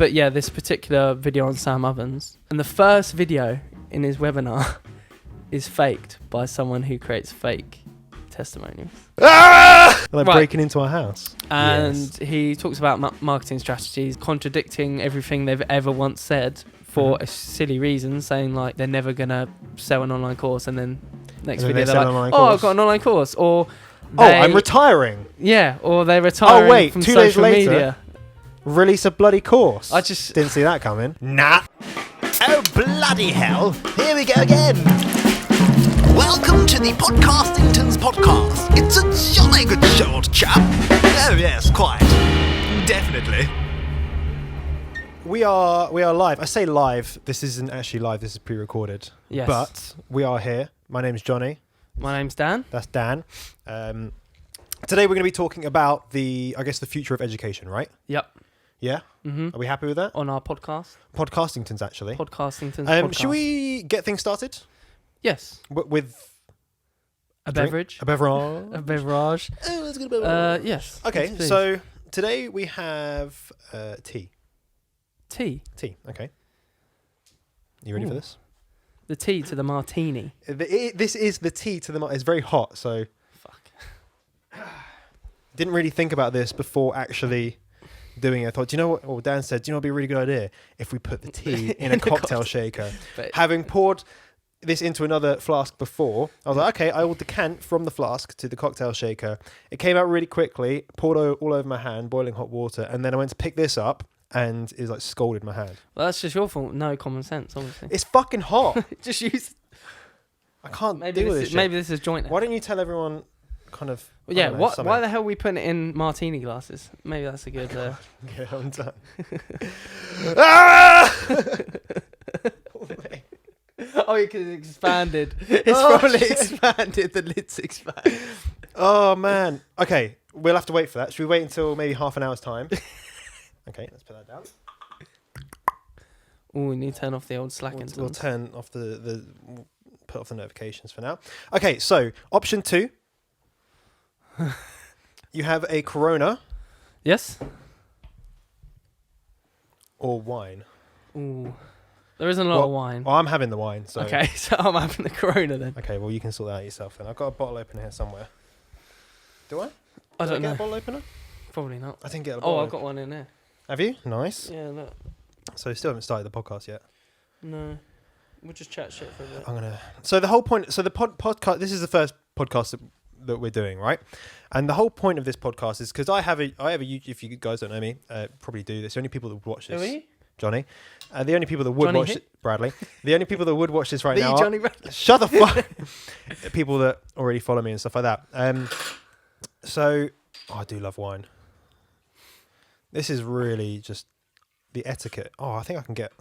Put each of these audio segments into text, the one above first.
But yeah, this particular video on Sam Ovens, and the first video in his webinar is faked by someone who creates fake testimonials. Like Right. breaking into our house. And Yes. he talks about marketing strategies, contradicting everything they've ever once said for a silly reason, saying like they're never going to sell an online course, and then next And then video they they're sell an like, online oh, I've course." got an online course. Or Oh, I'm retiring. Yeah, or they're retiring wait, from 2 days social later? media. Release a bloody course. I just... Didn't see that coming. Nah. Oh, bloody hell. Here we go again. Welcome to the Podcastingtons podcast. It's a jolly good show, old chap. Oh, yes, quite. Definitely. We are live. I say live. This isn't actually live. This is pre-recorded. Yes. But we are here. My name's Johnny. My name's Dan. That's Dan. Today we're going to be talking about the future of education, right? Yep. Yeah? Mm-hmm. Are we happy with that? On our podcast. Podcastingtons, actually. Podcastingtons podcast. Should we get things started? Yes. With A drink? beverage. A beverage? A beverage. Oh, let's get a beverage. Yes. Okay, Yes, please. so today we have tea. Tea. Tea, okay. You ready for Ooh. this? The tea to the martini. This is the tea to the... It's very hot, so... Fuck. Didn't really think about this before actually doing it. I thought, do you know what? Well, Dan said, do you know what would be a really good idea? If we put the tea in a cocktail shaker. But Having poured this into another flask before, I was like, okay, I will decant from the flask to the cocktail shaker. It came out really quickly, poured all over my hand, boiling hot water, and then I went to pick this up and it like scalded my hand. well, that's just your fault. No common sense, obviously. It's fucking hot. Just use... I can't Maybe deal with this this is, shit. maybe this is joint. Why don't you tell everyone kind of... Well, yeah, I don't know, why something. the hell are we putting it in martini glasses? Maybe that's a good... Okay, I'm done. Ah! Oh, because it's expanded. It's probably expanded. The lid's expanded. Oh man. Okay, we'll have to wait for that. Should we wait until maybe half an hour's time? Okay, let's put that down. Oh, we need to turn off the old We'll Slackingtons. turn off we'll put off the notifications for now. Okay, so option 2. You have a Corona Yes? or wine. Ooh. There isn't a lot of wine. Well, I'm having the wine. So Okay, so I'm having the Corona then. Okay, well you can sort that out yourself then. I've got a bottle opener here somewhere. Do I? I Did don't get know. a bottle opener? Probably not. I didn't get a bottle. Oh, I've got one in there. Have you? Nice. Yeah, look. So still haven't started the podcast yet. No. We'll just chat shit for a bit. I'm gonna. So the whole point. So the podcast. This is the first podcast that we're doing, right? And the whole point of this podcast is because I have a YouTube. If you guys don't know me, probably do this. The only people that would watch Who are this, you? Johnny. The only people that would Johnny watch who? it, Bradley. The only people that would watch this right The now. Johnny Bradley. Shut the fuck. People that already follow me and stuff like that. So I do love wine. This is really just the etiquette. Oh, I think I can get.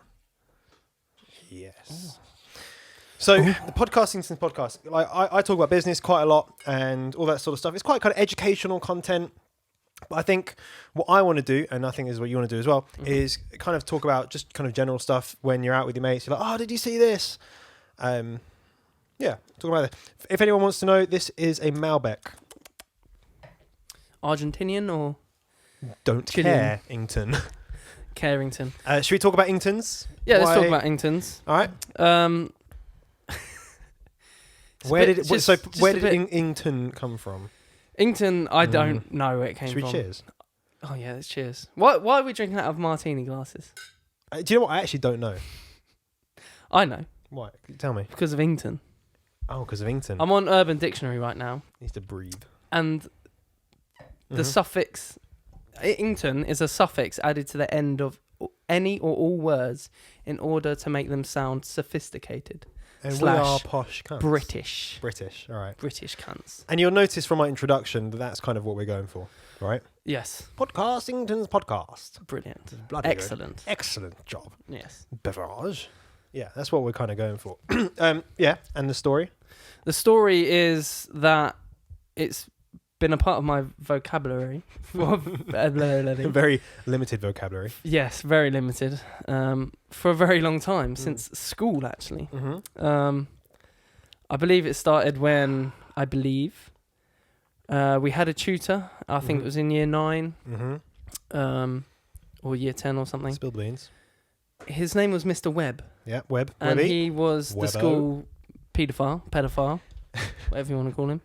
Yes. So the Podcastingtons podcast, like I talk about business quite a lot and all that sort of stuff. It's quite kind of educational content. But I think what I want to do, and I think this is what you want to do as well, is kind of talk about just kind of general stuff when you're out with your mates. You're like, oh, did you see this? Yeah, talk about it. If anyone wants to know, this is a Malbec. Argentinian or Don't Chilean. care, Ington. Carrington? Should we talk about Ingtons? Yeah, let's Why- talk about Ingtons. All right. Where did Ington come from? Ington, I don't know where it came Should we from. cheers? Oh yeah, let's cheers. Why are we drinking out of martini glasses? Do you know what? I actually don't know. I know, Why? Tell me. because of Ington. Oh, because of Ington. I'm on Urban Dictionary right now, Needs to breathe. and the Mhm. suffix Ington is a suffix added to the end of any or all words in order to make them sound sophisticated. And slash we are posh cunts. British All right. British cunts. And you'll notice from my introduction that that's kind of what we're going for, right? Yes, Podcastington's podcast. brilliant, Bloody good. excellent. Excellent job. Yes. Beverage. Yeah, that's what we're kind of going for. Yeah, and the story? The story is that it's been a part of my vocabulary for Very limited vocabulary. yes, very limited, for a very long time, since school actually. Mm-hmm. I believe it started when we had a tutor. I think it was in year 9. Mm-hmm. or year 10 or something. Spill the beans. His name was Mr. Webb, Yeah, Webb. and Webby. he was the Webbo. school pedophile, whatever you want to call him.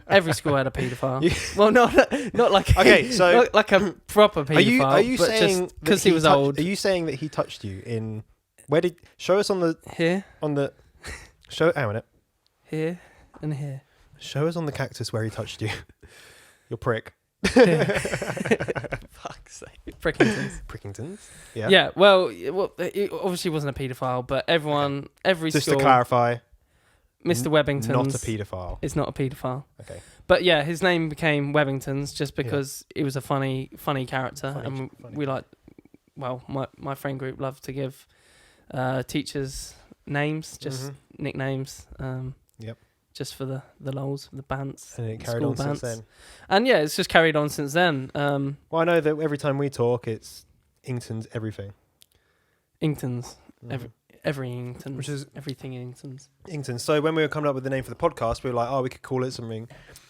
Every school had a paedophile. Well, not like Okay, so not like a proper paedophile. Are you but saying just because he was old? Are you saying that he touched you in? Where did show us on the Here, show? Hang on a minute. here, and here. Show us on the cactus where he touched you. Your prick. Here. Fuck's sake. Prickingtons. Prickingtons. Yeah. Yeah. Well, it obviously wasn't a paedophile, but every Just school, to clarify, Mr. Webbington's not a paedophile. is not a paedophile. Okay. But yeah, his name became Webbingtons just because he was a funny character, Funny. we like. Well, my friend group loved to give teachers names, just Mhm. nicknames. Yep. Just for the lols, the bants, And it carried school on since bants. then. And yeah, it's just carried on since then. Well, I know that every time we talk, it's Ington's everything. Ingtons, Mhm. every Ingtons, Which is everything Ingtons. Ington. So when we were coming up with the name for the podcast, we were like, oh, we could call it something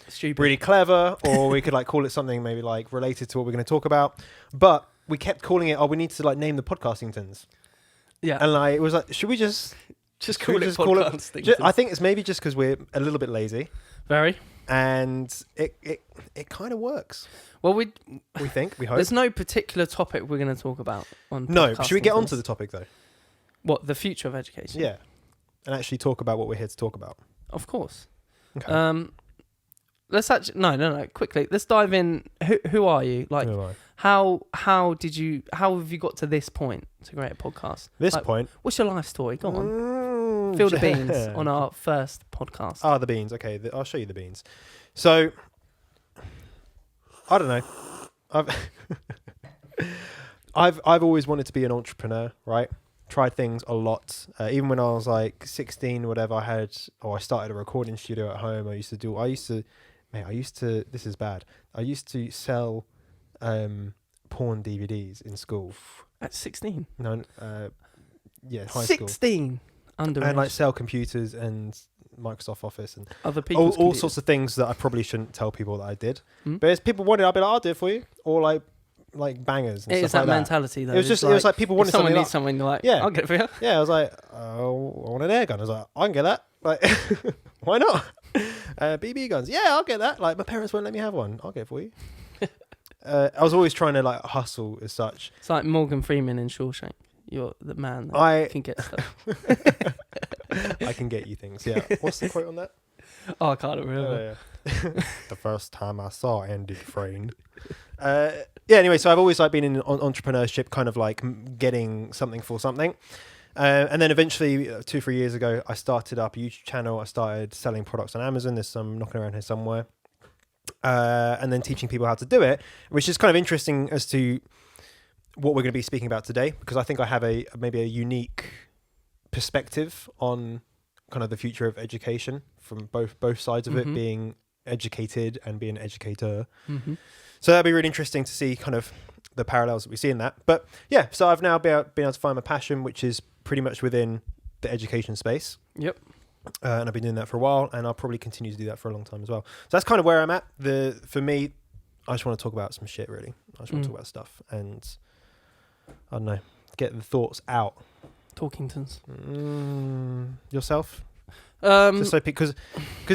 Stupid. really clever, or we could like call it something maybe like related to what we're going to talk about. But we kept calling it, oh, we need to like name the podcastingtons. Yeah. And like it was like, should we just Just should call we it just call it- podcastingtons. I think it's maybe just because we're a little bit lazy, Very. and it kind of works. Well, We think, we hope. there's no particular topic we're going to talk about on. No, should we get Podcastingtons. onto the topic though? What, the future of education? Yeah, and actually talk about what we're here to talk about. Of course. Okay. Let's actually no, quickly. Let's dive in. Who are you? Like, Who am I? how have you got to this point to create a podcast? This like, point. What's your life story? Go on. Mm, Fill the beans yeah. on our first podcast. Ah, the beans. Okay, I'll show you the beans. So, I don't know. I've always wanted to be an entrepreneur, right? Tried things a lot. Even when I was like 16, whatever, I started a recording studio at home. I used to, this is bad. I used to sell porn DVDs in school. At 16. No, yeah, high school. 16. Underage. And like sell computers and Microsoft Office and Other people's all sorts of things that I probably shouldn't tell people that I did. Hmm? But if people wanted, I'd be like, I'll do it for you. Or like bangers and It is stuff that like mentality though. It was just, it was like people if wanted someone something. needs something, you're like, Yeah. I'll get it for you. Yeah, I was like, oh, I want an air gun. I was like, I can get that. Like, why not? BB guns. Yeah, I'll get that. Like, my parents won't let me have one. I'll get it for you. I was always trying to like hustle as such. It's like Morgan Freeman in Shawshank. You're the man that I can get stuff. I can get you things. Yeah. What's the quote on that? Oh, I can't remember. Yeah. The first time I saw Andy Dufresne. Yeah. Anyway, so I've always like been in entrepreneurship, kind of like getting something for something. And then eventually, 2-3 years ago, I started up a YouTube channel. I started selling products on Amazon. There's some knocking around here somewhere. And then teaching people how to do it, which is kind of interesting as to what we're going to be speaking about today, because I think I have maybe a unique perspective on kind of the future of education from both sides of it, Mhm. being educated and being an educator. Mm-hmm. So that'd be really interesting to see kind of the parallels that we see in that. But yeah, so I've now been able to find my passion, which is pretty much within the education space. Yep. And I've been doing that for a while, and I'll probably continue to do that for a long time as well. So that's kind of where I'm at. For me, I just want to talk about some shit, really. I just want to talk about stuff, and I don't know, get the thoughts out. Talkingtons. Yourself? Just so because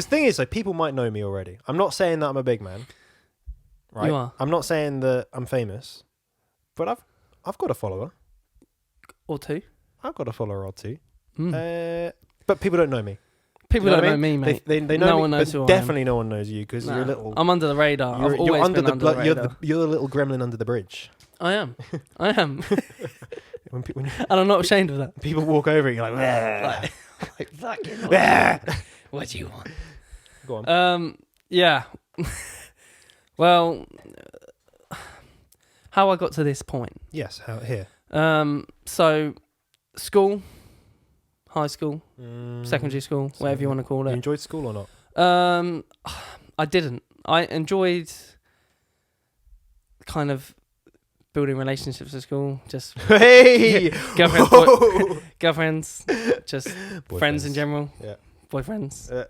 thing is, like, people might know me already. I'm not saying that I'm a big man, right? You are. I'm not saying that I'm famous, but I've got a follower. Or two. I've got a follower or two. Mm. But people don't know me. People you know don't what I know me, mate. They know No me, one knows but who I am. definitely no one knows you because Nah, you're a little. I'm under the radar. I've You're always under been under the radar. You're the little gremlin under the bridge. I am. I am. When And I'm not ashamed of that. people walk over, you're like, Like, fucking what do you want? go on. Yeah. Well, how I got to this point. Yes, here. So school, high school, Mm, secondary school, whatever you want to call You it. enjoyed school or not? I didn't. I enjoyed kind of building relationships at school, just Hey, girlfriends, Whoa! girlfriends, just friends in Boyfriends. general. Yeah. Boyfriends. Uh,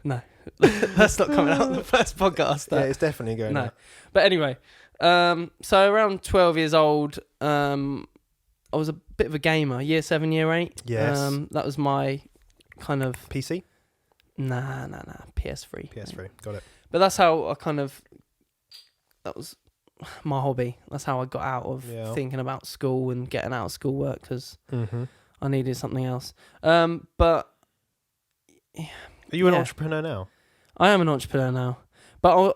No, that's not coming out on the first podcast. yeah, That. it's definitely going. No. out. But anyway, So around 12 years old, I was a bit of a gamer. Year 7, year 8. Yes. That was my kind of PC? nah. PS3. PS3. Got it. But that's how I kind of. That was my hobby. That's how I got out of thinking about school and getting out of schoolwork because I needed something else. But are you an entrepreneur now? I am an entrepreneur now, but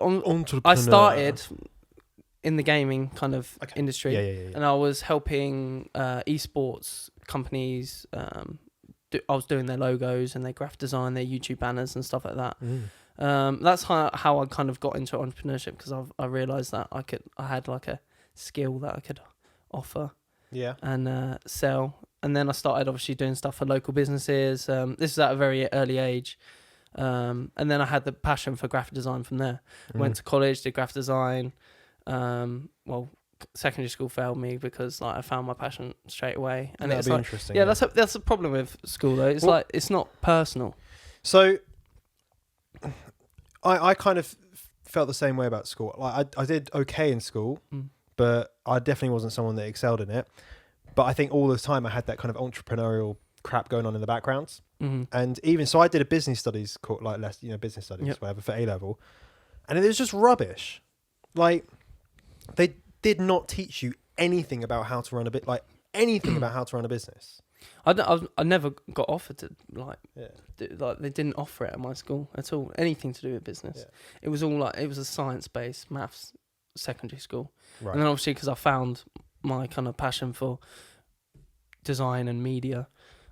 I started in the gaming kind of industry, and I was helping esports companies. I was doing their logos and their graphic design, their YouTube banners and stuff like that. That's how I kind of got into entrepreneurship because I realised that I had like a skill that I could offer and sell. And then I started obviously doing stuff for local businesses. This is at a very early age. And then I had the passion for graphic design from there. Went to college, did graphic design. Secondary school failed me because like I found my passion straight away. And that'd it's be like, interesting. yeah, that's the problem with school though. It's like it's not personal. So I kind of felt the same way about school. Like I did okay in school, but I definitely wasn't someone that excelled in it. But I think all the time I had that kind of entrepreneurial crap going on in the background. And even so, I did a business studies course, like business studies, whatever, for A level, and it was just rubbish. Like they did not teach you anything about how to run a anything about how to run a business. I never got offered to they didn't offer it at my school at all. Anything to do with business. It was all it was a science-based maths secondary school. Right. And then obviously because I found my kind of passion for design and media,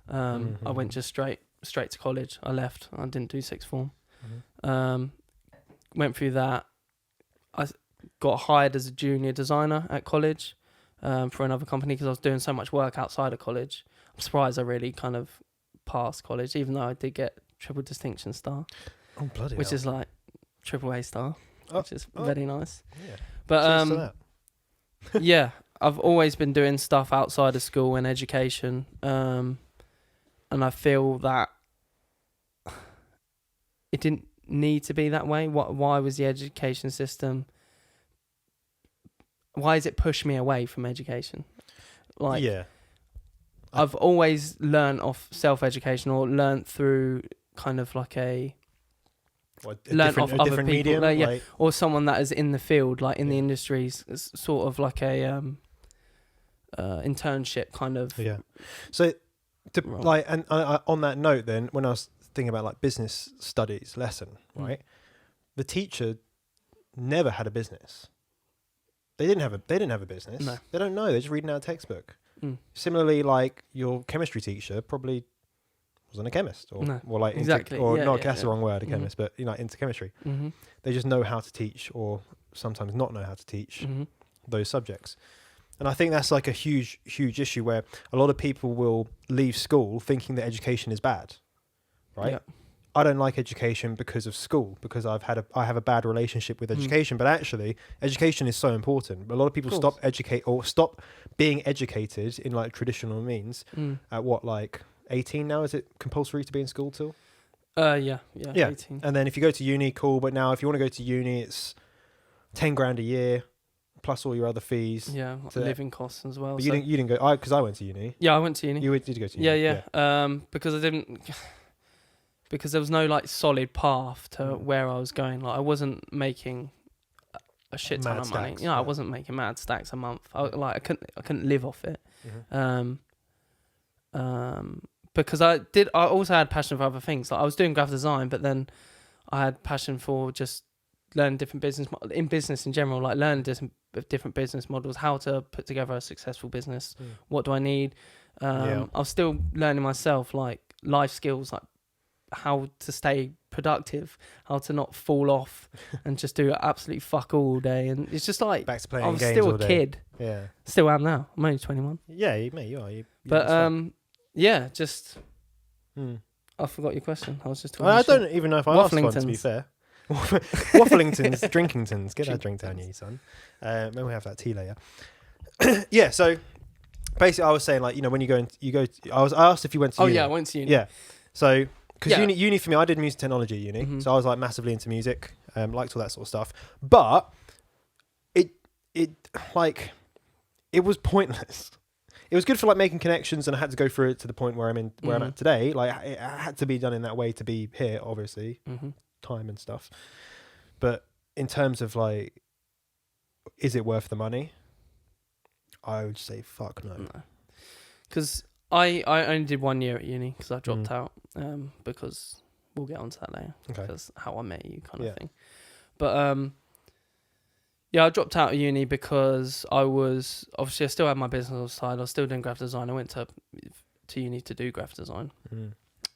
I went just straight to college. I left. I didn't do sixth form. Went through that. I got hired as a junior designer at college for another company because I was doing so much work outside of college. I'm surprised I really kind of passed college, even though I did get triple distinction star. Oh, bloody which hell. is like triple A star, which is very nice. Yeah. But yeah, I've always been doing stuff outside of school and education, and I feel that it didn't need to be that way. Why was the education system? Why has it pushed me away from education? I've always learned off self-education or learned through kind of like learn off other people, medium, or someone that is in the field, like in the industries, sort of like a internship kind of. Yeah. So, on that note, then when I was thinking about like business studies lesson, right, the teacher never had a business. They didn't have a business. No. They don't know. They're just reading out a textbook. Similarly, like your chemistry teacher probably wasn't a chemist, or not. That's the wrong word, a chemist, but into chemistry. They just know how to teach, or sometimes not know how to teach those subjects. And I think that's like a huge issue where a lot of people will leave school thinking that education is bad, right? Yeah. I don't like education because of school, because I have a bad relationship with education. But actually, education is so important. But a lot of people stop being educated in like traditional means at 18 now? Is it compulsory to be in school till? Yeah. 18. And then if you go to uni, cool. But now if you want to go to uni, it's 10 grand a year plus all your other fees. Yeah, living costs as well. But you didn't go. Because I went to uni. Yeah, I went to uni. Did you go to uni? Yeah. Because I didn't. Because there was no like solid path to where I was going. Like I wasn't making a shit ton of money. I wasn't making mad stacks a month. I couldn't live off it. Because I also had passion for other things. Like I was doing graphic design, but then I had passion for just learning different business in general, like learning different business models, how to put together a successful business. What do I need? I was still learning myself, like life skills, like how to stay productive, how to not fall off and just do absolutely fuck all day. And it's just like back to playing I'm games still all a day. kid. Yeah, still am now. I'm only 21. Yeah, mate, you are. But just I forgot your question. I was just talking. I don't even know if I asked one, to be fair. Wafflingtons, Drinkingtons. Get that drink down, you son. Maybe we have that tea later. Yeah. So basically, I was saying like when you I asked if you went to. uni. I went to uni. Yeah. So. Because uni for me, I did music technology at uni, so I was like massively into music, liked all that sort of stuff. But it was pointless. It was good for like making connections, and I had to go through it to the point where I'm at today. Like it had to be done in that way to be here, obviously, time and stuff. But in terms of like, is it worth the money? I would say fuck no. Because I only did 1 year at uni because I dropped out because we'll get onto that later. Okay. Because how I met you kind of thing. But yeah, I dropped out of uni because I still had my business side. I was still doing graphic design. I went to uni to do graphic design.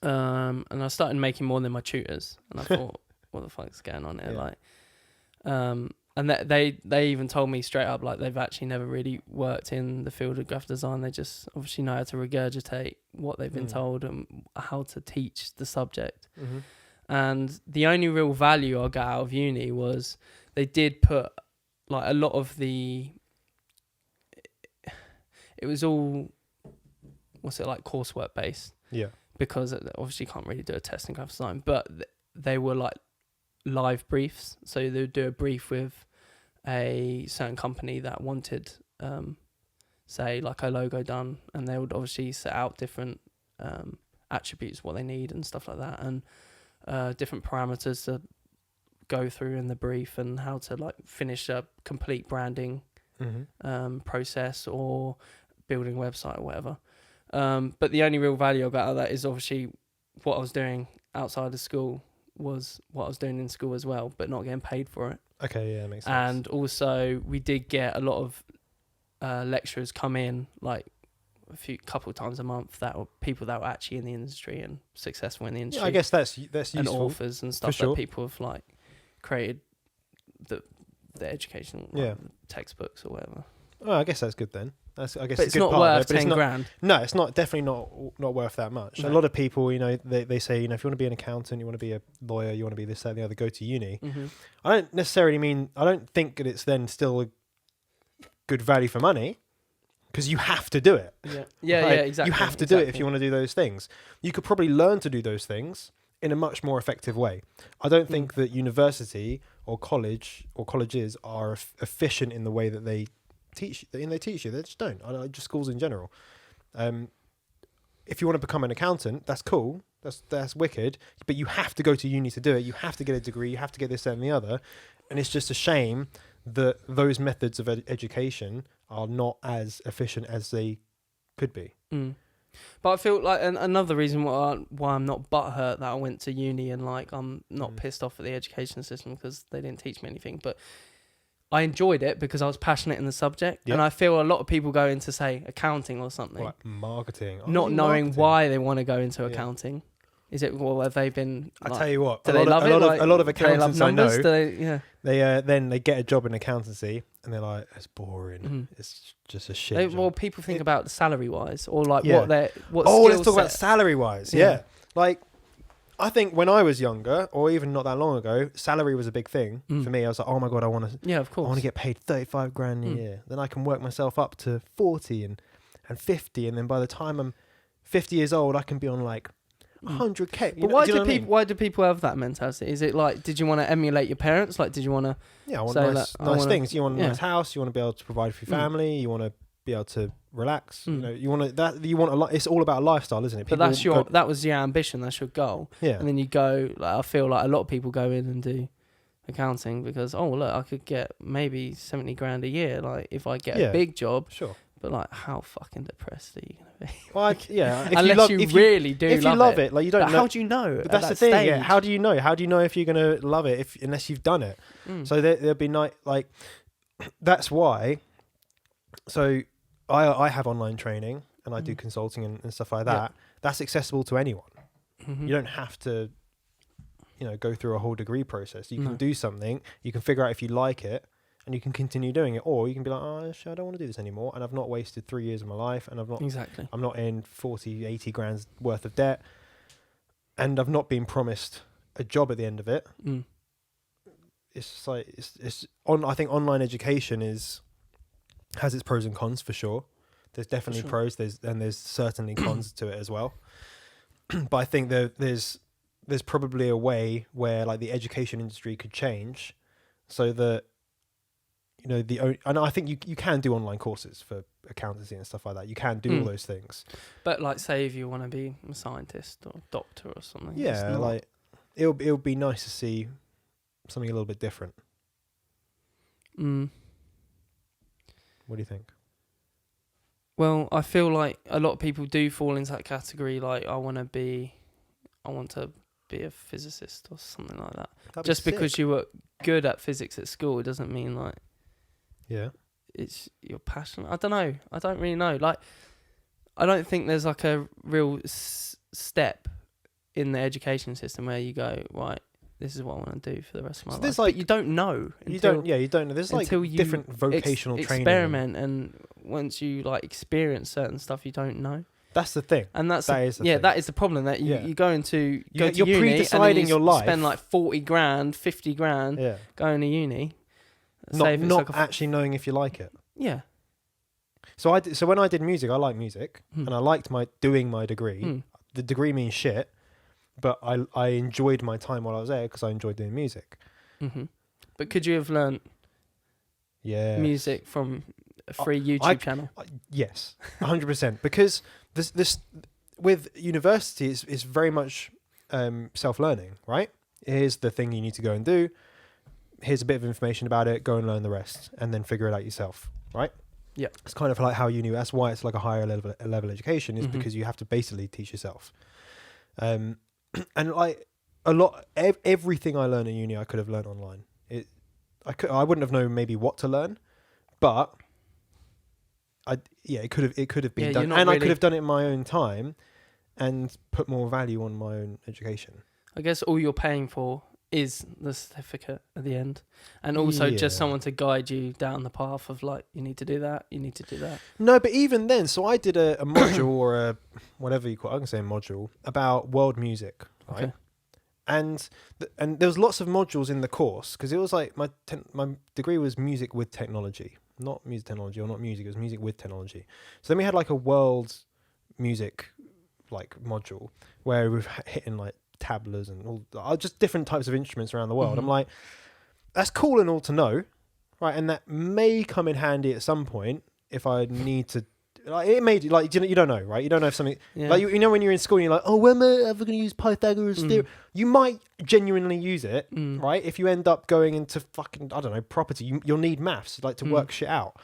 And I started making more than my tutors. And I thought, what the fuck's going on here? Yeah. Like, and they even told me straight up, like, they've actually never really worked in the field of graphic design. They just obviously know how to regurgitate what they've been told and how to teach the subject. And the only real value I got out of uni was they did put like a lot of it was all, what's it, like coursework based. Yeah. Because obviously you can't really do a test in graphic design, but they were like live briefs. So they would do a brief with a certain company that wanted, say, like a logo done, and they would obviously set out different attributes, what they need and stuff like that, and different parameters to go through in the brief, and how to like finish a complete branding process or building a website or whatever. But the only real value I got out of that is obviously what I was doing outside of school was what I was doing in school as well, but not getting paid for it. Okay, yeah, makes sense. And also we did get a lot of lecturers come in like couple of times a month that were people that were actually in the industry and successful in the industry. Yeah, I guess that's useful. And authors and stuff that people have like created the educational textbooks or whatever. Oh, I guess that's good then. I guess it's not worth 10 grand. No, it's not. Definitely not worth that much. No. A lot of people, they say, if you want to be an accountant, you want to be a lawyer, you want to be this, that, and the other, go to uni. I don't think that it's then still a good value for money, because you have to do it. Yeah, exactly. You have to do it if you want to do those things. You could probably learn to do those things in a much more effective way. I don't think that university or college or colleges are efficient in the way that they teach you. They just don't. Just schools in general. If you want to become an accountant, that's cool. That's wicked. But you have to go to uni to do it. You have to get a degree. You have to get this, that, and the other. And it's just a shame that those methods of education are not as efficient as they could be. But I feel like another reason why I'm not butthurt that I went to uni, and like I'm not pissed off at the education system because they didn't teach me anything, but I enjoyed it because I was passionate in the subject. And I feel a lot of people go into, say, accounting or something, like marketing, not knowing why they want to go into accounting. Is it, well, have they been? I tell you what, do they love it? A lot of accountants I know, then they get a job in accountancy and they're like, it's boring. It's just a shit job. Well, people think about salary wise, or like what let's talk about salary wise. Yeah, like I think when I was younger, or even not that long ago, salary was a big thing for me. I was like, oh my god, I want to. Yeah, of course. I want to get paid 35 grand a year. Then I can work myself up to 40 and 50, and then by the time I'm 50 years old, I can be on like 100k. But why do people have that mentality? Is it like, did you want to emulate your parents? Like, did you want to? Yeah, I want nice things. You want a nice house. You want to be able to provide for your family. You want to be able to relax. You want a lot. It's all about a lifestyle, isn't it? But that was your ambition. That's your goal. Yeah. And then you go. Like, I feel like a lot of people go in and do accounting because I could get maybe 70 grand a year. Like if I get a big job. Sure. But like, how fucking depressed are you gonna be? Well, unless you really do. If you love it, like you don't. How do you know? But that's the thing. Yeah. How do you know? How do you know if you're gonna love it unless you've done it? So there'll be like that's why. So I have online training and I do consulting and stuff like that. Yeah. That's accessible to anyone. You don't have to, go through a whole degree process. You can do something. You can figure out if you like it. And you can continue doing it, or you can be like, oh, actually, I don't want to do this anymore. And I've not wasted 3 years of my life, and I'm not in 40, 80 grand worth of debt, and I've not been promised a job at the end of it. It's like I think online education has its pros and cons for sure. There's definitely pros. There's certainly cons to it as well. But I think there's probably a way where like the education industry could change, so that and I think you can do online courses for accountancy and stuff like that. You can do all those things. But like, say if you want to be a scientist or doctor or something. Yeah, like it'll be nice to see something a little bit different. What do you think? Well, I feel like a lot of people do fall into that category. Like, I want to be a physicist or something like that. Just because you were good at physics at school, it doesn't mean like, it's your passion. I don't know. I don't really know. Like, I don't think there's like a real step in the education system where you go, right, this is what I want to do for the rest of my life. Like, but you don't know. You don't know. There's like different vocational training. Experiment, and once you like experience certain stuff, you don't know. That's the thing. And that is the problem, that you go to you're uni pre-deciding your life. Spend like 40 grand, 50 grand going to uni. Not actually knowing if you like it. Yeah. So when I did music, I liked music and I liked doing my degree. The degree means shit, but I enjoyed my time while I was there because I enjoyed doing music. But could you have learnt music from a free YouTube channel? Yes, 100%. Because this with university is very much self-learning, right? Here's the thing you need to go and do. Here's a bit of information about it. Go and learn the rest, and then figure it out yourself, right? Yeah, it's kind of like how uni. That's why it's like a higher level education, is because you have to basically teach yourself. And like everything I learned at uni, I could have learned online. I wouldn't have known maybe what to learn, but it could have been done, and I could have done it in my own time, and put more value on my own education. I guess all you're paying for is the certificate at the end, and also just someone to guide you down the path of like, you need to do that, you need to do that. No, but even then, so I did a module or a whatever you call it, I can say a module about world music, right? Okay. And there was lots of modules in the course, because it was like my degree was music with technology, not music technology or not music, it was music with technology. So then we had like a world music like module where we've hitting like tablas and all just different types of instruments around the world. I'm like, that's cool and all to know, right? And that may come in handy at some point if I need to. Like, it may, like, you don't know, right? You don't know if something like you know when you're in school and you're like, oh, when am I ever going to use Pythagoras theorem? You might genuinely use it, right? If you end up going into fucking, I don't know, property, you'll need maths like to work shit out.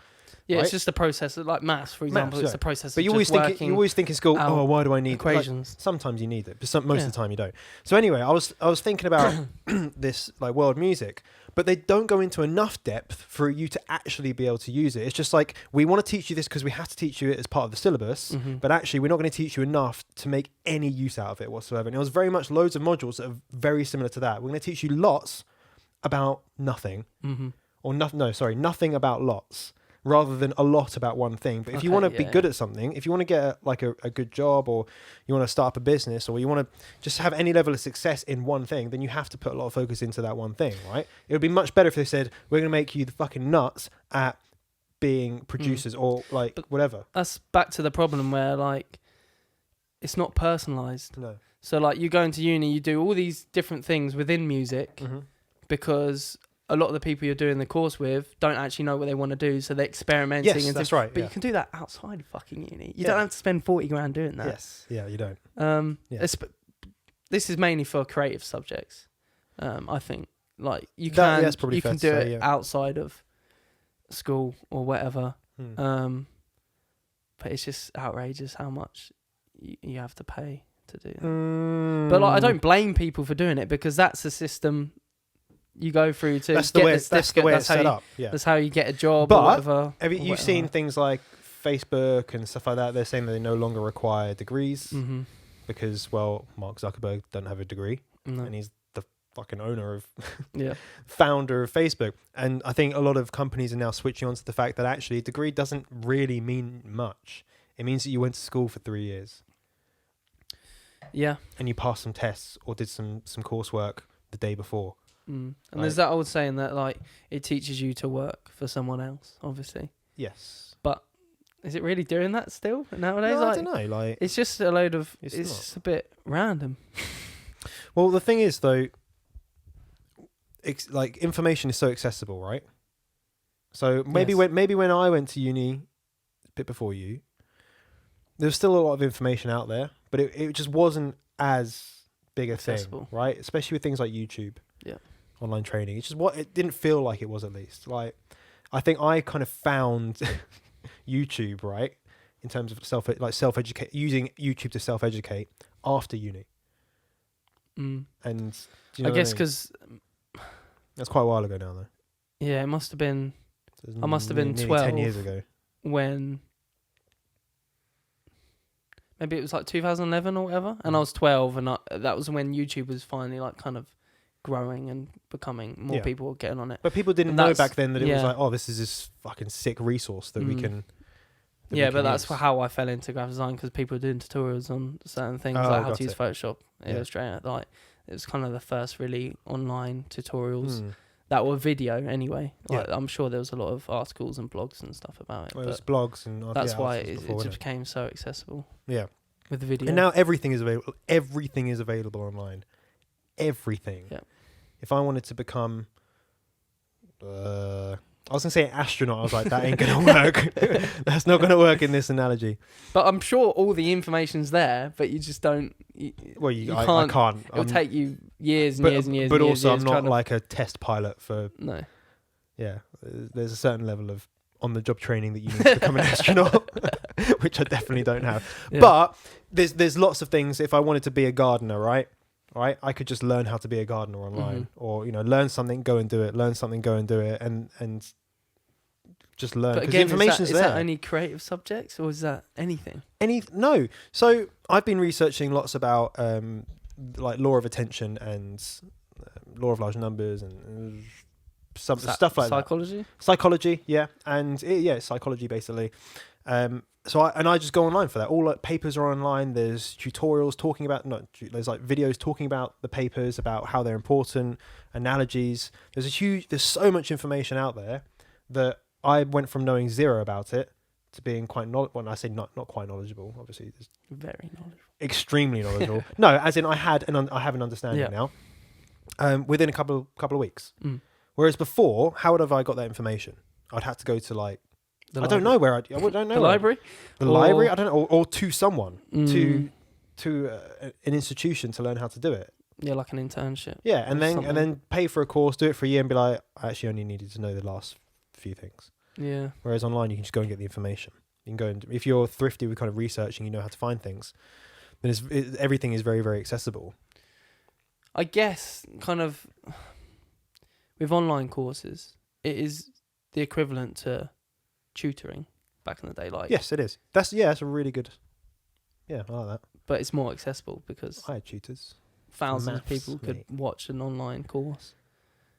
Yeah, right? It's just the process, like maths, for example. It's the process. But you always think in school, oh, why do I need equations? Like, sometimes you need it, but most of the time you don't. So anyway, I was thinking about this like world music, but they don't go into enough depth for you to actually be able to use it. It's just like, we want to teach you this because we have to teach you it as part of the syllabus, but actually we're not going to teach you enough to make any use out of it whatsoever. And it was very much loads of modules that are very similar to that. We're going to teach you lots about nothing, or nothing about lots, rather than a lot about one thing. But if you want to be good at something, if you want to get a good job, or you want to start up a business, or you want to just have any level of success in one thing, then you have to put a lot of focus into that one thing, right? It would be much better if they said, we're going to make you the fucking nuts at being producers or like whatever. That's back to the problem where like, it's not personalized. No. So like, you go into uni, you do all these different things within music because a lot of the people you're doing the course with don't actually know what they want to do, so they're experimenting. Yes, that's right. But you can do that outside of fucking uni. You don't have to spend 40 grand doing that. Yes. Yeah, you don't. This is mainly for creative subjects. I think like you can do it outside of school or whatever. But it's just outrageous how much you have to pay to do that. But like, I don't blame people for doing it, because that's the system you go through to that's get the way, the certificate. That's the way it's set up. Yeah. That's how you get a job. But or whatever. Have you seen things like Facebook and stuff like that? They're saying that they no longer require degrees because, well, Mark Zuckerberg doesn't have a degree, and he's the fucking owner of, founder of Facebook. And I think a lot of companies are now switching on to the fact that actually a degree doesn't really mean much. It means that you went to school for 3 years. Yeah. And you passed some tests or did some coursework the day before. And there's that old saying that like, it teaches you to work for someone else, obviously. Yes. But is it really doing that still nowadays? No, I don't know. Like, it's just a load of. It's just a bit random. Well, the thing is though, like information is so accessible, right? So maybe when I went to uni, a bit before you, there was still a lot of information out there, but it just wasn't as big a accessible thing, right? Especially with things like YouTube, yeah, online training. It's just it didn't feel like it was, at least. Like, I think I kind of found YouTube, right, in terms of self-educate, using YouTube to self-educate after uni. And do you know I guess because that's quite a while ago now, though. Yeah, it must have been. I must have been 12 10 years ago. When maybe it was like 2011 or whatever, and I was 12, and that was when YouTube was finally like kind of growing and becoming more people were getting on it. But people didn't know back then that it was like, oh, this is this fucking sick resource that we can. But that's how I fell into graphic design, because people were doing tutorials on certain things, like how to use Photoshop, Illustrator. Like, it was kind of the first really online tutorials that were video anyway. Like, I'm sure there was a lot of articles and blogs and stuff about it. Well, it was blogs and that's why it just became so accessible. Yeah, with the video. And now everything is available. Everything is available online. Everything. Yeah. If I wanted to become, I was gonna say astronaut. I was like, that ain't gonna work. That's not gonna work in this analogy. But I'm sure all the information's there, but you just don't. I can't. It'll take you years and years and years. But and also, years I'm not like a test pilot for. No. Yeah, there's a certain level of on-the-job training that you need to become an astronaut, which I definitely don't have. Yeah. But there's lots of things. If I wanted to be a gardener, right, I could just learn how to be a gardener online, or learn something, go and do it. Learn something, go and do it, and just learn. But again, is that only creative subjects, or is that anything? No. So I've been researching lots about like law of attention and law of large numbers and stuff like psychology? Psychology, yeah. And psychology basically. So I just go online for that. All papers are online. There's tutorials talking about, there's like videos talking about the papers, about how they're important, analogies. There's so much information out there that I went from knowing zero about it to being quite when I say not quite knowledgeable, obviously. Very knowledgeable. Extremely knowledgeable. No, as in I have an understanding now. Within a couple of weeks. Whereas before, how would have I got that information? I'd have to go to like I don't know where I don't know the library. The library. I don't know, or to someone to an institution to learn how to do it. Yeah, like an internship. Yeah, and then pay for a course, do it for a year, and be like, I actually only needed to know the last few things. Yeah. Whereas online, you can just go and get the information. You can go and if you're thrifty with kind of researching, you know how to find things. Then everything is very, very accessible. I guess kind of with online courses, it is the equivalent to tutoring back in the day. Like, yes, it is. That's a really good. Yeah, I like that. But it's more accessible because I had tutors. Thousands of people could watch an online course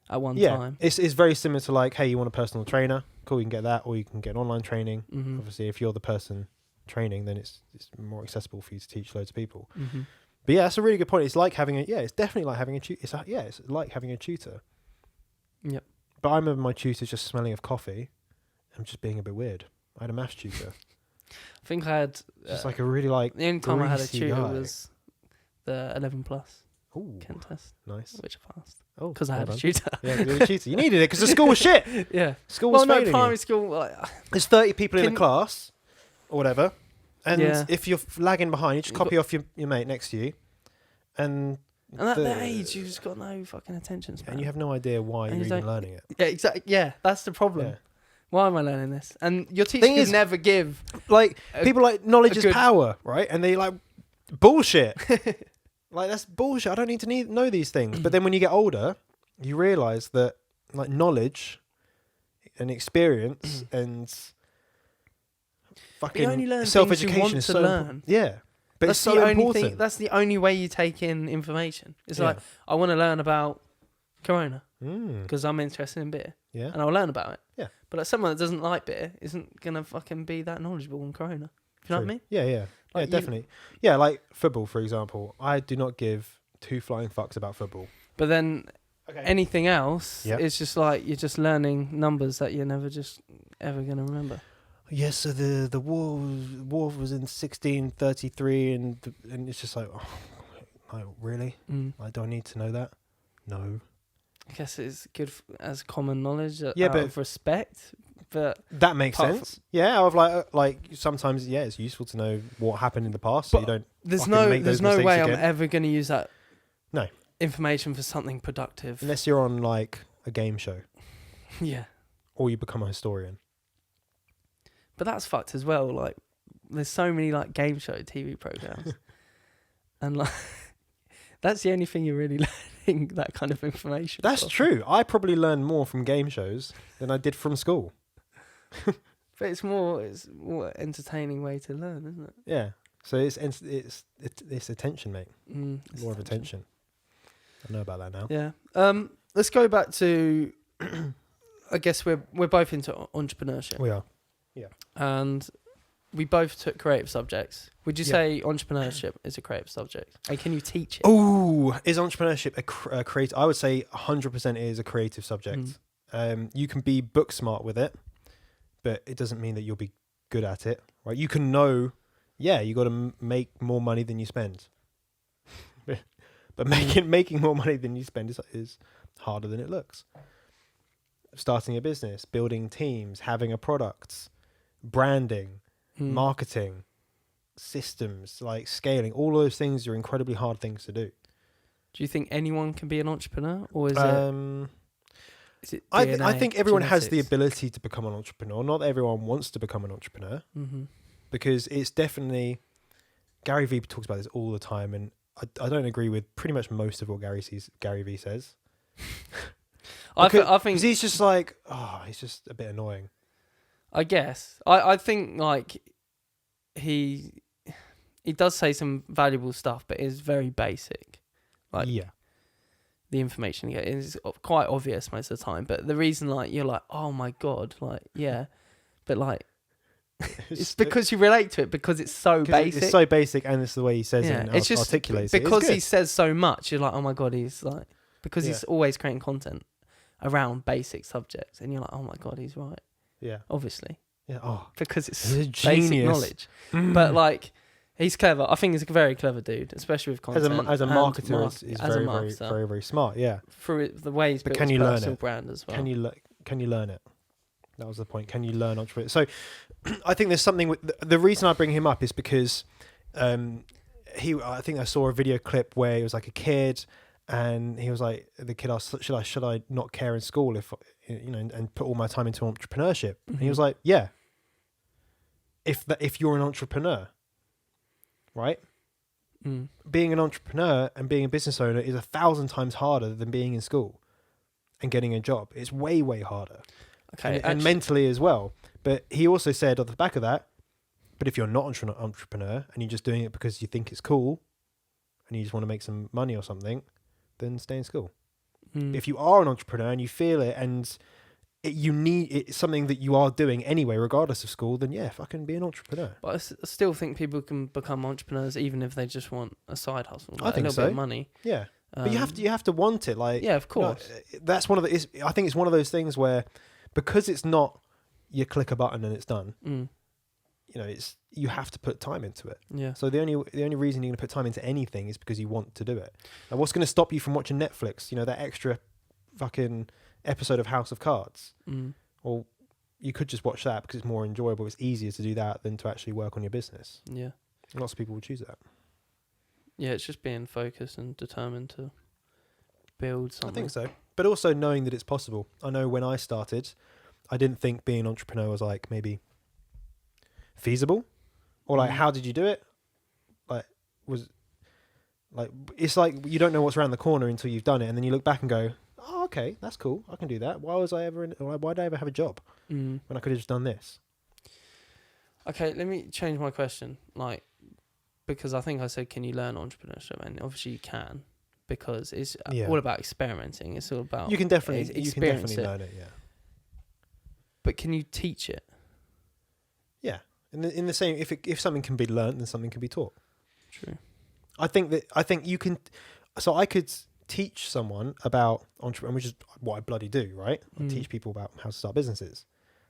at one time. It's very similar to like, hey, you want a personal trainer? Cool, you can get that, or you can get online training. Obviously, if you're the person training, then it's more accessible for you to teach loads of people. But yeah, that's a really good point. It's like having it's definitely like having a tutor. It's like having a tutor. Yep. But I remember my tutor just smelling of coffee and just being a bit weird. I had a maths tutor. I think I had just like a really like the only time I had a tutor guy. was the 11 plus Kent test. Nice. Which I passed. Oh, because I had a tutor. Yeah, you had a tutor. You needed it because the school was shit. Yeah. School was failing primary you. school. There's 30 people in the class or whatever. And if you're lagging behind, you just copy off your mate next to you. And at that age, you've just got no fucking attention span. And you have no idea why you're even learning it. Yeah, exactly. Yeah, that's the problem. Yeah. Why am I learning this? And your teacher can never give... Like, people like, knowledge is power, right? And they like, bullshit. Like, that's bullshit. I don't need to know these things. But then when you get older, you realise that, like, knowledge and experience and fucking self-education is so important. Yeah. But it's so important. That's the only way you take in information. It's like, I want to learn about Corona because I'm interested in beer. Yeah. And I'll learn about it. Yeah. But like someone that doesn't like beer isn't going to fucking be that knowledgeable on Corona. You know what I mean? Yeah, yeah. Like definitely. Yeah, like football, for example. I do not give two flying fucks about football. But then anything else, it's just like you're just learning numbers that you're never just ever going to remember. Yes, so the war was in 1633, and it's just like, oh, really? Like, do I need to know that? No. I guess it's good as common knowledge. But of respect. But that makes sense. Yeah, of like sometimes it's useful to know what happened in the past, so you don't. There's no way I'm ever going to use that. No. Information for something productive. Unless you're on like a game show. Yeah. Or you become a historian. But that's fucked as well. Like, there's so many like game show TV programs, and like that's the only thing you're really learning that kind of information. That's true. I probably learned more from game shows than I did from school. But it's more entertaining way to learn, isn't it? Yeah. So it's attention, mate. More of attention. I know about that now. Yeah. Let's go back to. I guess we're both into entrepreneurship. We are. Yeah. And we both took creative subjects. Would you say entrepreneurship is a creative subject? And can you teach it? Oh, is entrepreneurship a creative? I would say 100% is a creative subject. You can be book smart with it, but it doesn't mean that you'll be good at it, right? You can know, you got to make more money than you spend. But making more money than you spend is harder than it looks. Starting a business, building teams, having a product, branding, marketing, systems, like scaling, all those things are incredibly hard things to do. Do you think anyone can be an entrepreneur, or is it DNA, I think everyone genetics? has the ability to become an entrepreneur. Not everyone wants to become an entrepreneur, because it's definitely, Gary Vee talks about this all the time, and I don't agree with pretty much most of what Gary Vee says. I think he's just like, he's just a bit annoying. I guess I think like he does say some valuable stuff, but it's very basic. Like the information you get is quite obvious most of the time. But the reason like you're like, oh my god, like but like it's because you relate to it because it's so basic. It's so basic, and it's the way he says it and articulates it. Because he says so much, you're like, oh my god, he's like, because he's always creating content around basic subjects, and you're like, oh my god, he's right. Yeah, obviously. Yeah. Oh, because it's basic knowledge. But like, he's clever. I think he's a very clever dude, especially with content. As a marketer, he's very, very smart. Yeah. Through the way he's built his personal brand as well. Can you learn it? That was the point. Can you learn entrepreneur? So, I think there's something with the reason I bring him up is because, I think I saw a video clip where he was like a kid. And he was like, the kid asked, should I not care in school if, and put all my time into entrepreneurship? And he was like, yeah. If you're an entrepreneur, right? Being an entrepreneur and being a business owner is 1,000 times harder than being in school and getting a job. It's way, way harder. Okay. And mentally as well. But he also said on the back of that, but if you're not an entrepreneur and you're just doing it because you think it's cool and you just want to make some money or something, then stay in school. If you are an entrepreneur and you feel it and it's something that you are doing anyway, regardless of school, then fucking be an entrepreneur. But I still think people can become entrepreneurs even if they just want a side hustle, like I think a little bit of money. Yeah, but you have to want it. Like, yeah, of course. That's one of the. I think it's one of those things where, because it's not, you click a button and it's done. You have to put time into it. Yeah. So the only reason you're going to put time into anything is because you want to do it. Now, what's going to stop you from watching Netflix? That extra fucking episode of House of Cards. Well, you could just watch that because it's more enjoyable. It's easier to do that than to actually work on your business. Yeah. Lots of people would choose that. Yeah, it's just being focused and determined to build something. I think so. But also knowing that it's possible. I know when I started, I didn't think being an entrepreneur was like maybe feasible. Or like, how did you do it? It's like you don't know what's around the corner until you've done it, and then you look back and go, "Oh, okay, that's cool. I can do that. Why did I ever have a job when I could have just done this?" Okay, let me change my question. Because I think I said, "Can you learn entrepreneurship?" And obviously you can, because it's all about experimenting. It's all about you can definitely learn it. Yeah. But can you teach it? Yeah. In the same, if something can be learned, then something can be taught. True. I think you can. So I could teach someone about entrepreneurship, which is what I bloody do, right? I teach people about how to start businesses.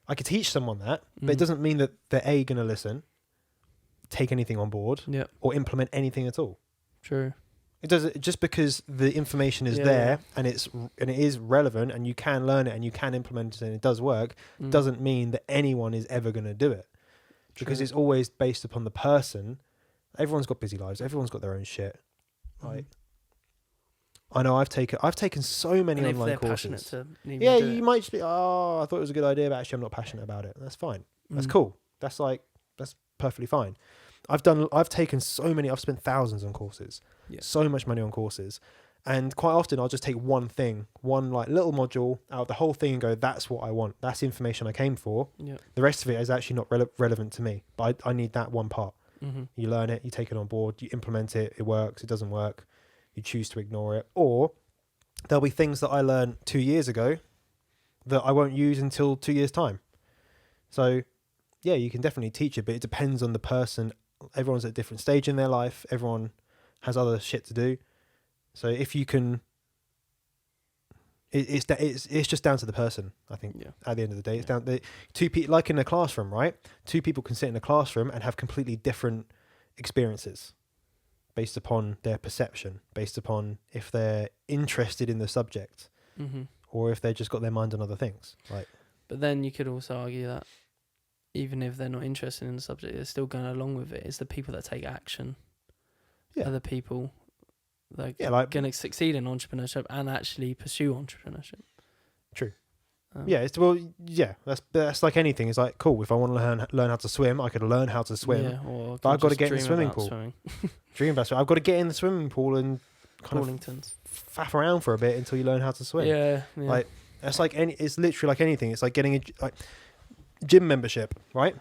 I could teach someone that, but it doesn't mean that they're going to listen, take anything on board, or implement anything at all. True. It doesn't, just because the information is there and it is relevant and you can learn it and you can implement it and it does work, doesn't mean that anyone is ever going to do it. True. Because it's always based upon the person. Everyone's got busy lives. Everyone's got their own shit. Like, I know I've taken so many online courses. Yeah, you might just be, I thought it was a good idea, but actually I'm not passionate about it. That's fine. That's cool. That's perfectly fine. I've taken so many, I've spent thousands on courses, so much money on courses. And quite often I'll just take one thing, one like little module out of the whole thing and go, that's what I want. That's the information I came for. Yeah. The rest of it is actually not relevant to me, but I need that one part. Mm-hmm. You learn it, you take it on board, you implement it, it works, it doesn't work, you choose to ignore it. Or there'll be things that I learned 2 years ago that I won't use until 2 years' time. So yeah, you can definitely teach it, but it depends on the person. Everyone's at a different stage in their life. Everyone has other shit to do. So if you can, it's just down to the person. I think at the end of the day, it's down to two people. Like in a classroom, right? Two people can sit in a classroom and have completely different experiences based upon their perception, based upon if they're interested in the subject, or if they've just got their mind on other things. Like, but then you could also argue that even if they're not interested in the subject, they're still going along with it. It's the people that take action. Yeah. Are the people that are going to succeed in entrepreneurship and actually pursue entrepreneurship. True. That's like anything. It's like, cool, if I want to learn how to swim, I could learn how to swim. But I've got to get in the swimming pool. Dream about swimming. I've got to get in the swimming pool and kind of faff around for a bit until you learn how to swim. Yeah. Like, that's like it's literally like anything. It's like getting a gym membership, right?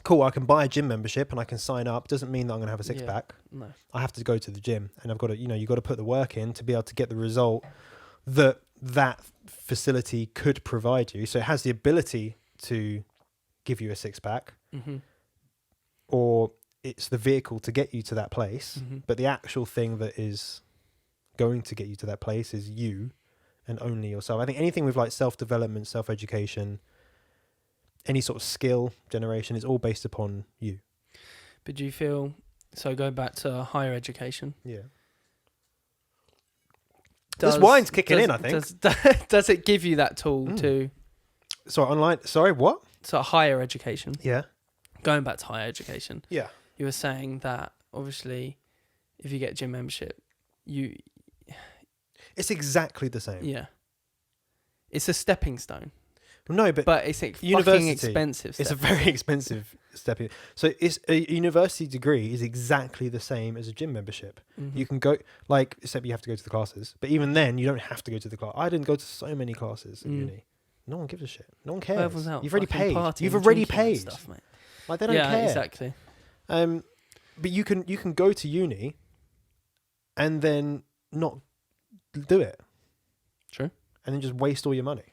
Cool, I can buy a gym membership and I can sign up. Doesn't mean that I'm going to have a six pack. No. I have to go to the gym and I've got to, you got to put the work in to be able to get the result that facility could provide you. So it has the ability to give you a six pack, or it's the vehicle to get you to that place. But the actual thing that is going to get you to that place is you and only yourself. I think anything with like self-development, self-education, any sort of skill generation is all based upon you. But do you feel, so going back to higher education. Yeah. This wine's kicking in, I think. Does it give you that tool to... Sorry, what? So higher education. Yeah. Going back to higher education. Yeah. You were saying that, obviously, if you get a gym membership, it's exactly the same. Yeah. It's a stepping stone. No, but it's fucking expensive. It's a very expensive stepping. So it's a university degree is exactly the same as a gym membership. You can go, like, except you have to go to the classes. But even then, you don't have to go to the class. I didn't go to so many classes at uni. No one gives a shit. No one cares. You've already paid. You've already paid. Stuff, mate. Like, they don't care. Yeah, exactly. But you can go to uni and not do it. True. And then just waste all your money.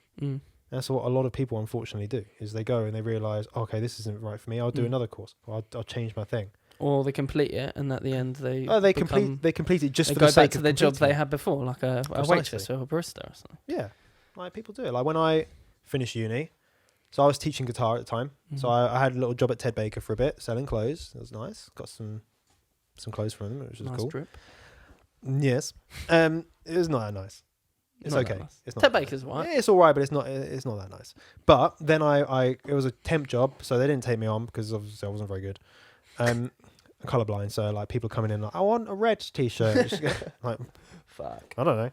That's what a lot of people unfortunately do, is they go and they realise, okay, this isn't right for me, I'll do another course, or I'll change my thing. Or they complete it, and at the end they complete it just for the sake of go back to the job they had before, like a waitress or a barista or something. Yeah, like people do it. Like when I finished uni, so I was teaching guitar at the time, so I had a little job at Ted Baker for a bit, selling clothes. It was nice. Got some clothes from them, which was cool. Drip. Yes, it was not that nice. It's not okay. Nice. It's not Ted Baker's right. Yeah, it's all right, but it's not that nice. But then it was a temp job, so they didn't take me on because obviously I wasn't very good. I'm colorblind, so like people coming in like, I want a red t-shirt. Like, fuck. I don't know.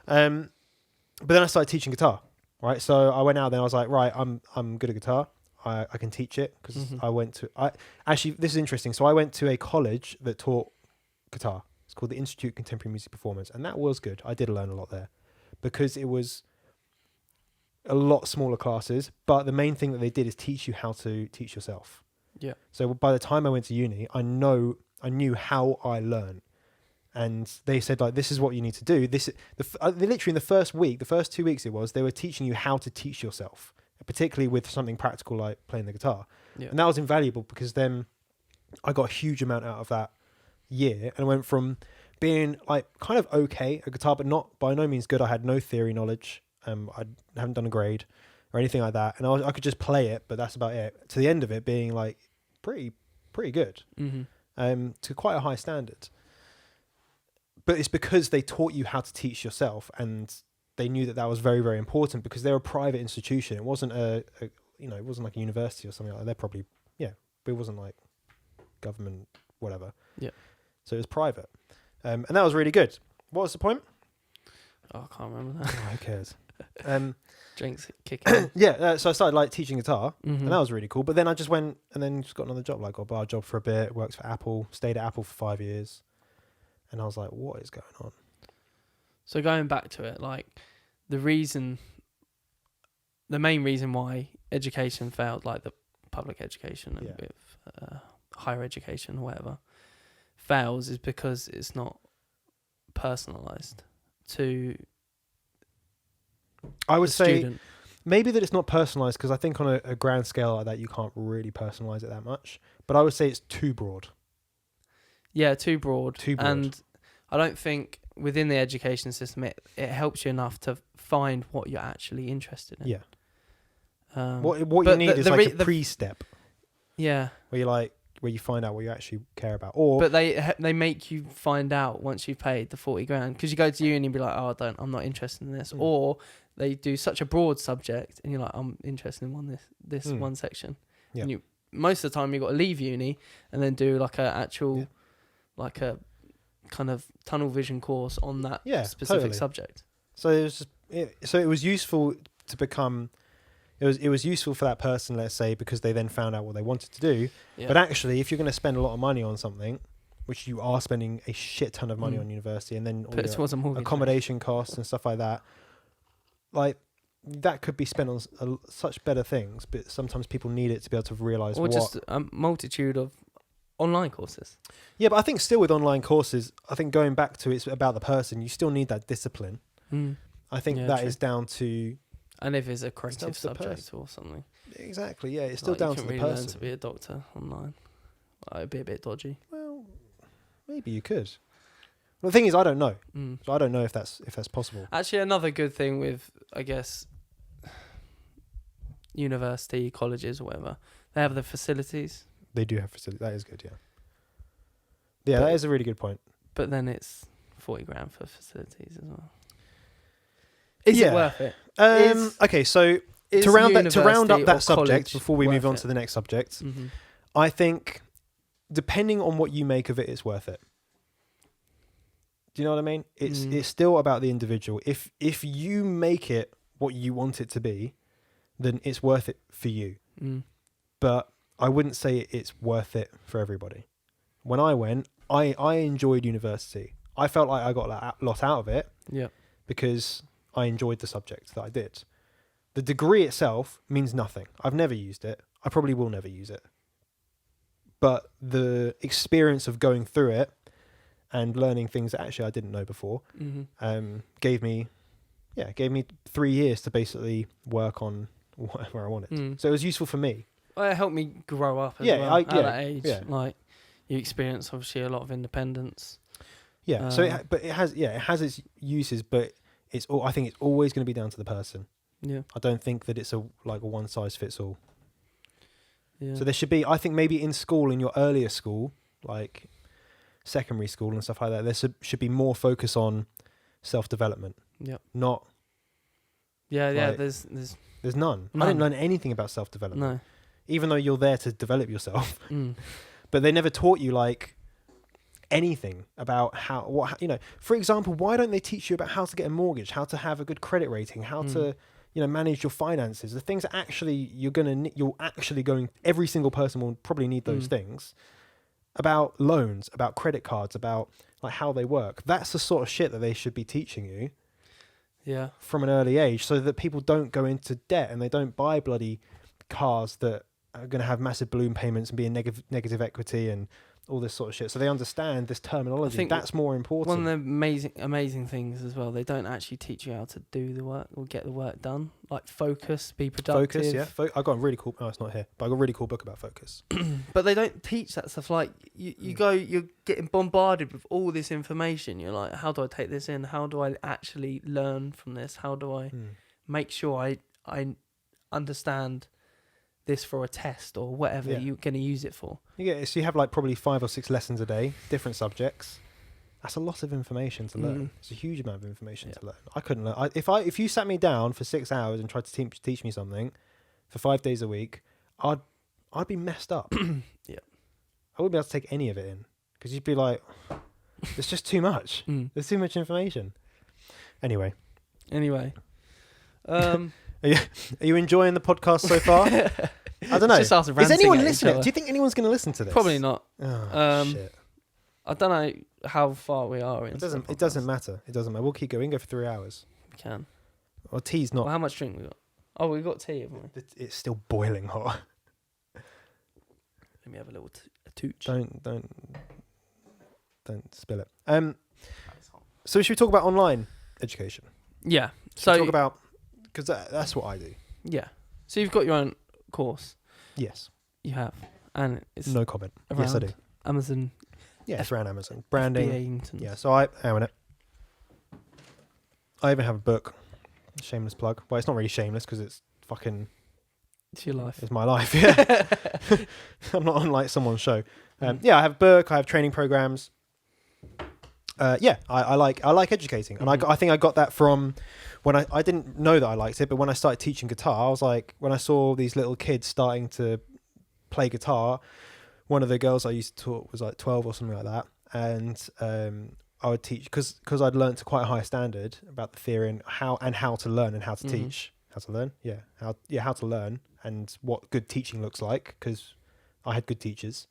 But then I started teaching guitar, right? So I went out there and I was like, right, I'm good at guitar. I can teach it because actually this is interesting. So I went to a college that taught guitar. It's called the Institute of Contemporary Music Performance, and that was good. I did learn a lot there, because it was a lot smaller classes, but the main thing that they did is teach you how to teach yourself. Yeah. So by the time I went to uni, I knew how I learn, and they said like, this is what you need to do. Literally in the first 2 weeks they were teaching you how to teach yourself, particularly with something practical like playing the guitar. Yeah. And that was invaluable, because then I got a huge amount out of that year, and I went from being like kind of okay at guitar, but not by no means good. I had no theory knowledge. I haven't done a grade or anything like that, and I could just play it, but that's about it. To the end of it being like pretty good, to quite a high standard. but it's because they taught you how to teach yourself, and they knew that was very, very important because they're a private institution. It wasn't it wasn't like a university or something like that. They're probably, but it wasn't like government, whatever. Yeah. So it was private. And that was really good. What was the point? Oh, I can't remember that. Oh, who cares? Drinks kicking. So I started like teaching guitar, and that was really cool. But then I just went and then just got another job, like got a bar job for a bit, worked for Apple, stayed at Apple for 5 years. And I was like, what is going on? So going back to it, like the main reason why education failed, like the public education and with higher education or whatever, fails is because it's not personalised to I would say student. Maybe that it's not personalised because I think on a grand scale like that you can't really personalise it that much. But I would say it's too broad. Yeah, too broad. Too broad. And I don't think within the education system it helps you enough to find what you're actually interested in. Yeah. What you need is like a pre-step. Yeah. Where you find out what you actually care about. But they make you find out once you've paid the 40 grand, because you go to uni and be like, oh, I'm not interested in this. Or they do such a broad subject and you're like, I'm interested in this one section. Yeah. And most of the time you've got to leave uni and then do like a actual like a kind of tunnel vision course on that specific subject. So it was useful to become. It was useful for that person, let's say, because they then found out what they wanted to do. Yeah. But actually, if you're going to spend a lot of money on something, which you are spending a shit ton of money on university, and then all your accommodation costs and stuff like that, like that could be spent on such better things. But sometimes people need it to be able to realise or just a multitude of online courses. Yeah, but I think still with online courses, I think going back to it's about the person, you still need that discipline. I think that is down to. And if it's a creative subject or something. Exactly, yeah. It's still down to the person. You can't really learn to be a doctor online. It'd be a bit dodgy. Well, maybe you could. Well, the thing is, I don't know. So I don't know if that's possible. Actually, another good thing with, I guess, university, colleges or whatever, they have the facilities. They do have facilities. That is good, yeah. Yeah, that is a really good point. But then it's 40 grand for facilities as well. Is it worth it? Okay, so to round up that subject before we move on to the next subject, I think depending on what you make of it, it's worth it. Do you know what I mean? It's still about the individual. If you make it what you want it to be, then it's worth it for you. But I wouldn't say it's worth it for everybody. When I went, I enjoyed university. I felt like I got a lot out of it. Yeah. Because I enjoyed the subject that I did. The degree itself means nothing. I've never used it. I probably will never use it. But the experience of going through it and learning things that actually I didn't know before gave me 3 years to basically work on whatever I wanted. So it was useful for me. Well, it helped me grow up as well at that age. Yeah. Like you experience obviously a lot of independence. Yeah. So it has its uses, but I think it's always going to be down to the person. Yeah. I don't think that it's a one size fits all. Yeah. So there should be, I think maybe in school, in your earlier school, like secondary school and stuff like that, there should be more focus on self-development. Yeah. Not. Yeah. There's none. I didn't learn anything about self-development. No. Even though you're there to develop yourself. But they never taught you anything about for example, why don't they teach you about how to get a mortgage, how to have a good credit rating, how to manage your finances, the things that actually every single person will probably need those things, about loans, about credit cards, about how they work. That's the sort of shit that they should be teaching you from an early age, so that people don't go into debt and they don't buy bloody cars that are going to have massive balloon payments and be in negative equity and all this sort of shit. So they understand this terminology. I think that's more important. One of the amazing things as well, they don't actually teach you how to do the work or get the work done. Like focus, be productive. Focus, yeah. I got a really cool. Oh, it's not here, but I got a really cool book about focus. But they don't teach that stuff. Like you're getting bombarded with all this information. You're like, how do I take this in? How do I actually learn from this? How do I make sure I understand this for a test or whatever you're going to use it for? So you have probably 5 or 6 lessons a day, different subjects, That's a lot of information to learn. It's a huge amount of information to learn. I couldn't learn. If you sat me down for 6 hours and tried to teach me something for 5 days a week, I'd be messed up. Yeah. I wouldn't be able to take any of it in because you'd be like, it's just too much. There's too much information. Anyway. Are you enjoying the podcast so far? I don't know. Just us is anyone listening? Do you think anyone's going to listen to this? Probably not. Oh, shit. I don't know how far we are. It doesn't matter. It doesn't matter. We'll keep going. Go for 3 hours. We can. Well, tea's not. Well, how much drink we got? Oh, we got tea, haven't we? It's still boiling hot. Let me have a little tooch. Don't spill it. So should we talk about online education? Yeah. So talk about, because that's what I do. Yeah. So you've got your own course. Yes. You have, and it's no comment. Yes, I do. Amazon. Yeah, it's around Amazon branding. FBA yeah. So I even have a book. Shameless plug. Well, it's not really shameless because it's fucking. It's your life. It's my life. Yeah. I'm not on like someone's show. Yeah, I have a book. I have training programs. Yeah, I like educating, and I think I got that from when I didn't know that I liked it, but when I started teaching guitar, I was like, when I saw these little kids starting to play guitar, one of the girls I used to taught was like 12 or something like that, and I would teach because I'd learned to quite a high standard about the theory and how to learn and how to teach, how to learn, how to learn and what good teaching looks like, because I had good teachers,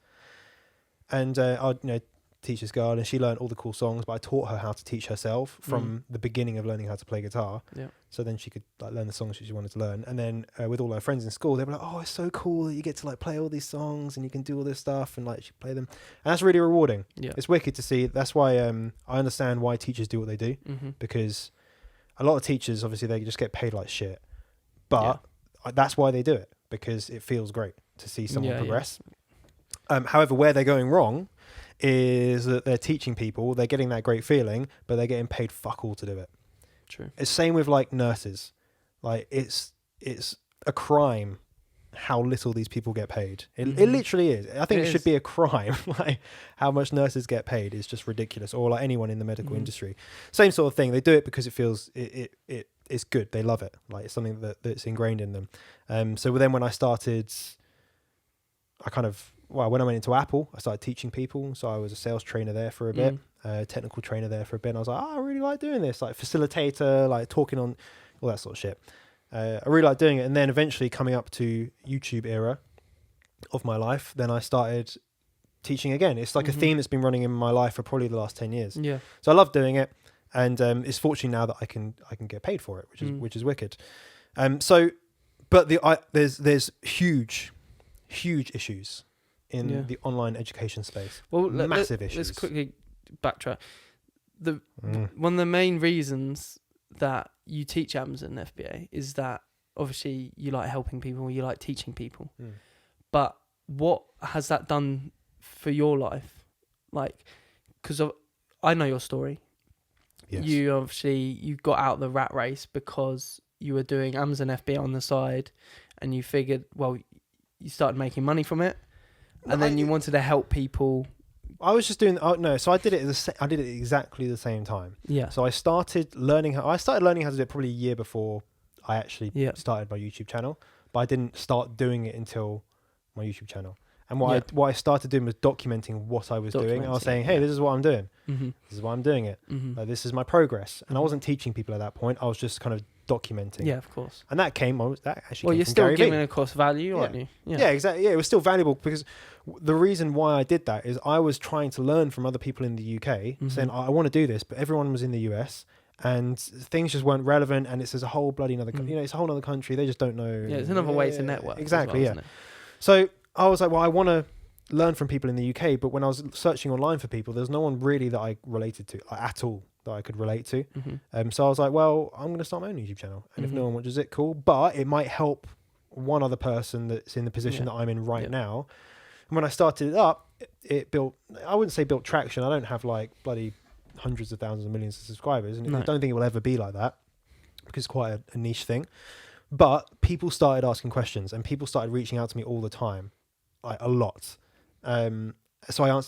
and I'd teach this girl, and she learned all the cool songs, but I taught her how to teach herself from the beginning of learning how to play guitar. Yeah. So then she could like learn the songs that she wanted to learn, and then with all her friends in school, they were like, "Oh, it's so cool that you get to like play all these songs and you can do all this stuff and like she play them," and that's really rewarding. Yeah. It's wicked to see. That's why I understand why teachers do what they do, because a lot of teachers obviously they just get paid like shit, but that's why they do it, because it feels great to see someone progress. Yeah. However, where they're going wrong is that they're teaching people, they're getting that great feeling, but they're getting paid fuck all to do it. True. It's same with like nurses. Like it's a crime how little these people get paid. It literally is. I think it should be a crime. Like how much nurses get paid is just ridiculous. Or like anyone in the medical industry. Same sort of thing. They do it because it feels it's good. They love it. Like it's something that's ingrained in them. So then when I started, when I went into Apple, I started teaching people. So I was a sales trainer there for a bit, technical trainer there for a bit. And I was like, I really like doing this, like facilitator, like talking on all that sort of shit. I really like doing it. And then eventually coming up to YouTube era of my life, then I started teaching again. It's like a theme that's been running in my life for probably the last 10 years. Yeah. So I love doing it. And it's fortunate now that I can get paid for it, which is wicked. But there's huge issues in the online education space. Well, massive issues. Let's quickly backtrack. One of the main reasons that you teach Amazon FBA is that obviously you like helping people, you like teaching people. But what has that done for your life? Like, because I know your story. Yes. You got out the rat race because you were doing Amazon FBA on the side, and you figured, well, you started making money from it. And then you wanted to help people. I was just doing. So I did it. I did it exactly the same time. Yeah. So I started learning how to do it probably a year before I actually started my YouTube channel. But I didn't start doing it until my YouTube channel. And what I started doing was documenting what I was doing. I was saying, hey, this is what I'm doing. This is why I'm doing it. This is my progress. And I wasn't teaching people at that point. I was just kind of documenting. Yeah, of course. And that actually. Well, you're still giving a course value, aren't you? Yeah, exactly. Yeah, it was still valuable because the reason why I did that is I was trying to learn from other people in the UK, saying I want to do this, but everyone was in the US. And things just weren't relevant, and it's a whole bloody another, it's a whole other country. They just don't know. Yeah, it's another way to network. Exactly. Well, so I was like, well, I want to learn from people in the UK, but when I was searching online for people, there's no one really that I related to at all that I could relate to. So I was like, well, I'm going to start my own YouTube channel, and if no one watches it, cool. But it might help one other person that's in the position that I'm in right now. And when I started it up, it built. I wouldn't say built traction. I don't have like bloody hundreds of thousands of millions of subscribers, and I don't think it will ever be like that because it's quite a niche thing. But people started asking questions, and people started reaching out to me all the time, like a lot. So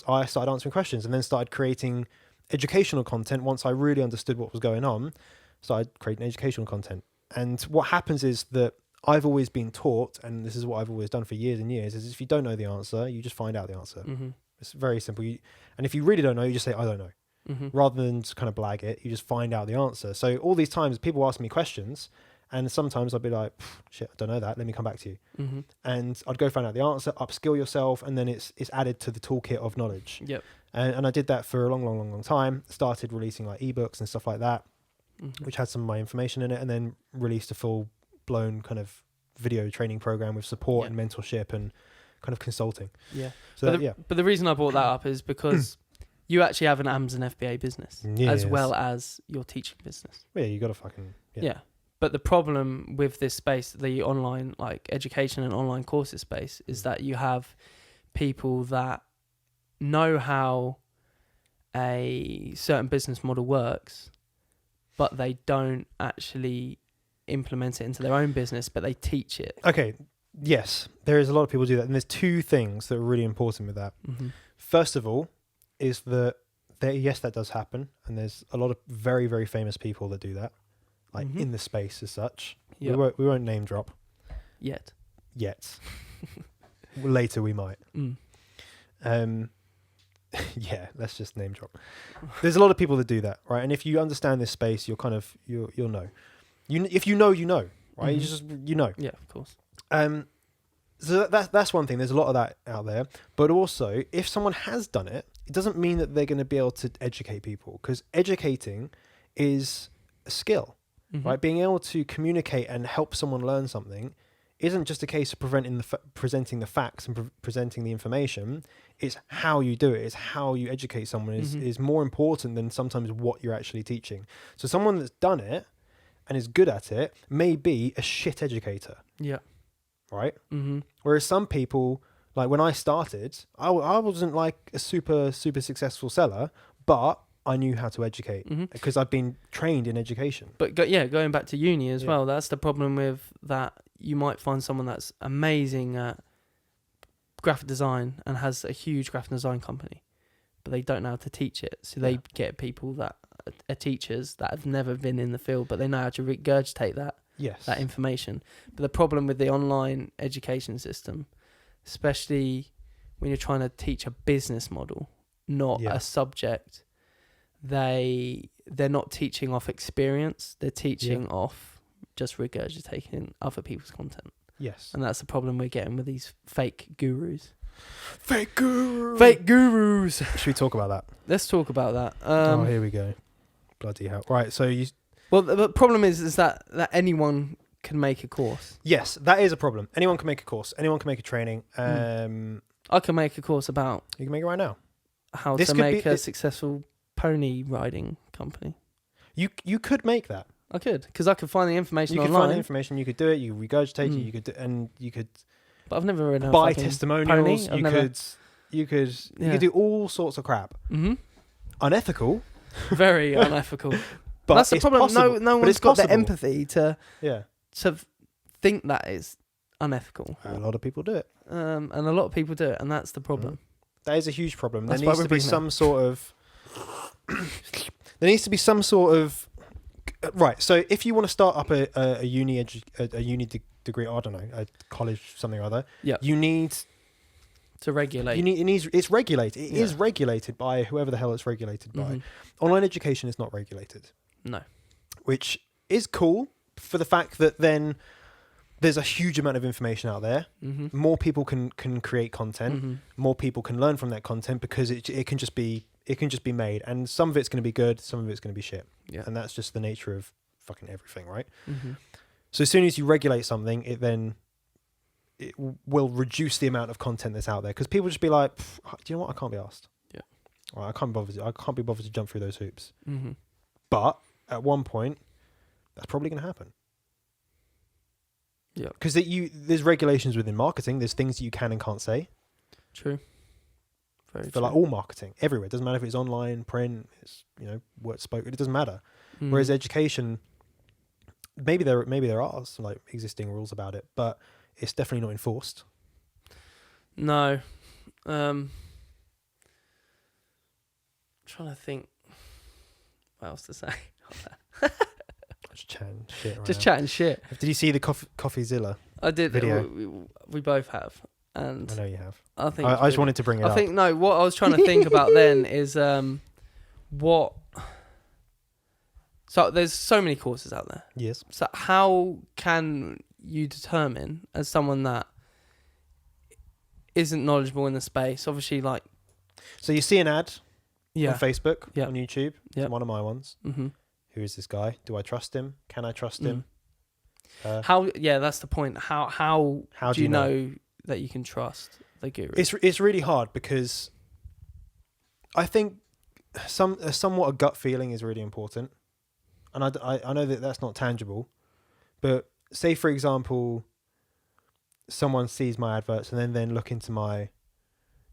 I started answering questions, and then started creating educational content, once I really understood what was going on, started creating educational content. And what happens is that I've always been taught, and this is what I've always done for years and years, is if you don't know the answer, you just find out the answer. It's very simple. And if you really don't know, you just say, I don't know. Rather than just kind of blag it, you just find out the answer. So all these times people ask me questions, and sometimes I'd be like, shit, I don't know that. Let me come back to you. And I'd go find out the answer, upskill yourself, and then it's added to the toolkit of knowledge. Yep. And I did that for a long time. Started releasing like ebooks and stuff like that, which had some of my information in it, and then released a full-blown kind of video training program with support and mentorship and kind of consulting. Yeah. So but the reason I brought that up is because you actually have an AMS and FBA business as well as your teaching business. Yeah, you got to fucking... Yeah. But the problem with this space, the online like education and online courses space, is that you have people that know how a certain business model works, but they don't actually implement it into their own business, but they teach it. Okay, yes, there is a lot of people do that. And there's two things that are really important with that. First of all, is that yes, that does happen. And there's a lot of very, very famous people that do that. Like in the space as such. Yep. We won't name drop. Yet. Later we might. Yeah, let's just name drop. There's a lot of people that do that, right? And if you understand this space, you'll kind of you'll know. If you know, right? You know. Yeah, of course. So that's one thing. There's a lot of that out there. But also, if someone has done it, it doesn't mean that they're going to be able to educate people, because educating is a skill. Right, being able to communicate and help someone learn something isn't just a case of presenting the facts and presenting the information. It's how you do it. It's how you educate someone is more important than sometimes what you're actually teaching. So someone that's done it and is good at it may be a shit educator. Yeah. Right. Whereas some people, like when I started, I wasn't like a super successful seller, but I knew how to educate because I've been trained in education. But going back to uni as well, that's the problem with that. You might find someone that's amazing at graphic design and has a huge graphic design company, but they don't know how to teach it. So they get people that are teachers that have never been in the field, but they know how to regurgitate that information. But the problem with the online education system, especially when you're trying to teach a business model, not a subject, they're not teaching off experience. They're teaching off just regurgitating other people's content. Yes. And that's the problem we're getting with these fake gurus. Fake gurus. Should we talk about that? Let's talk about that. Here we go. Bloody hell. Right, so you... Well, the problem is that anyone can make a course. Yes, that is a problem. Anyone can make a course. Anyone can make a training. I can make a course about... You can make it right now. How to make a successful pony riding company. You could make that. I could, because I could find the information online. You could find the information. You could do it. You could regurgitate it. You could and you could. But I've never read buy testimonials. You could do all sorts of crap. Unethical. Very unethical. But that's the problem. Possible. No one's got the empathy to think that is unethical. A lot of people do it. And a lot of people do it, and that's the problem. That is a huge problem. There needs to be some sort of. There needs to be some sort of. Right. So if you want to start up a uni degree, I don't know, a college something or other. Yeah. You need to regulate. It's regulated. It is regulated by whoever the hell it's regulated by. Online education is not regulated. No. Which is cool for the fact that then there's a huge amount of information out there. More people can create content. More people can learn from that content because it can just be made, and some of it's going to be good, some of it's going to be shit. Yeah. And that's just the nature of fucking everything, right? So as soon as you regulate something, it will reduce the amount of content that's out there, because people just be like, do you know what? I can't be asked. Yeah. Well, I can't be bothered to jump through those hoops. But at one point, that's probably going to happen. Yeah. Because there's regulations within marketing. There's things that you can and can't say. True. For like all marketing, everywhere. It doesn't matter if it's online, print, it's word spoken. It doesn't matter. Whereas education, maybe there are some like existing rules about it, but it's definitely not enforced. No, trying to think. what else to say? Just chatting shit. Right Just now. chatting shit. Did you see the CoffeeZilla? I did. Video. We both have, and I know you have. I think I just wanted to bring it up. I think no. What I was trying to think about then is what. So there's so many courses out there. Yes. So how can you determine, as someone that isn't knowledgeable in the space, obviously, like... So you see an ad on Facebook, on YouTube, one of my ones. Mm-hmm. Who is this guy? Do I trust him? Can I trust him? How? Yeah, that's the point. How do you know that you can trust the guru? It's really hard because I think somewhat a gut feeling is really important. And I know that that's not tangible, but say, for example, someone sees my adverts and then look into my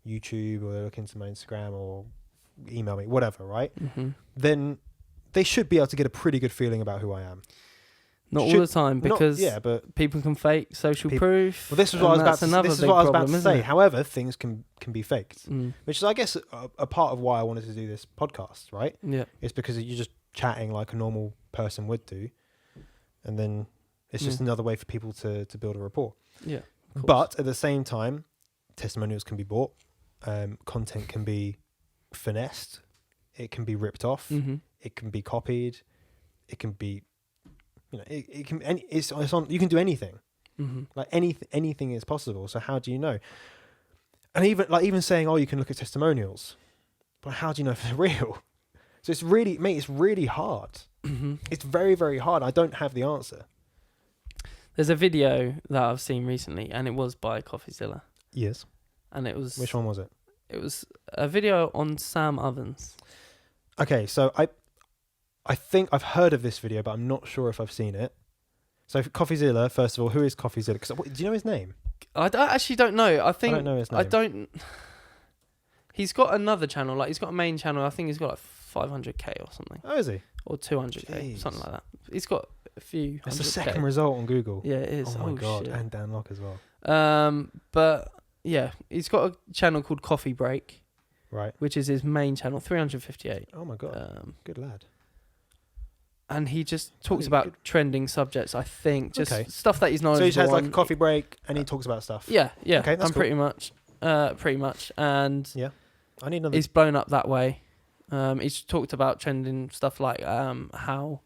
YouTube or they look into my Instagram or email me, whatever, right? Mm-hmm. Then they should be able to get a pretty good feeling about who I am. Not all the time, because but people can fake social proof. Well, this is what I was about to say. However, things can be faked, which is, I guess, a part of why I wanted to do this podcast, right? Yeah. It's because you're just chatting like a normal person would do, and then it's just another way for people to build a rapport. Yeah. But at the same time, testimonials can be bought, content can be finessed, it can be ripped off, it can be copied, it can be, it can, it's on. You can do anything, like anything is possible. So how do you know? And even saying, oh, you can look at testimonials, but how do you know if they're real? So it's really hard. It's very, very hard. I don't have the answer. There's a video that I've seen recently, and it was by CoffeeZilla. Yes. And it was... Which one was it? It was a video on Sam Ovens. Okay, so I think I've heard of this video, but I'm not sure if I've seen it. So CoffeeZilla, first of all, who is CoffeeZilla? Do you know his name? I actually don't know. I don't know his name. I don't... He's got another channel. Like, he's got a main channel. I think he's got like 500k or something. Oh, is he? Or 200k, something like that. He's got a few. That's the second result on Google. Yeah, it is. Oh my god, shit. and Dan Locke as well. But yeah, he's got a channel called Coffee Break, right? Which is his main channel, 358. Oh my god, good lad. And he just talks about trending subjects. I think just stuff that he's knowledgeable. So he has like a coffee break, and he talks about stuff. Yeah. Okay, that's cool. pretty much, and yeah, I need another. He's blown up that way. He's talked about trending stuff like how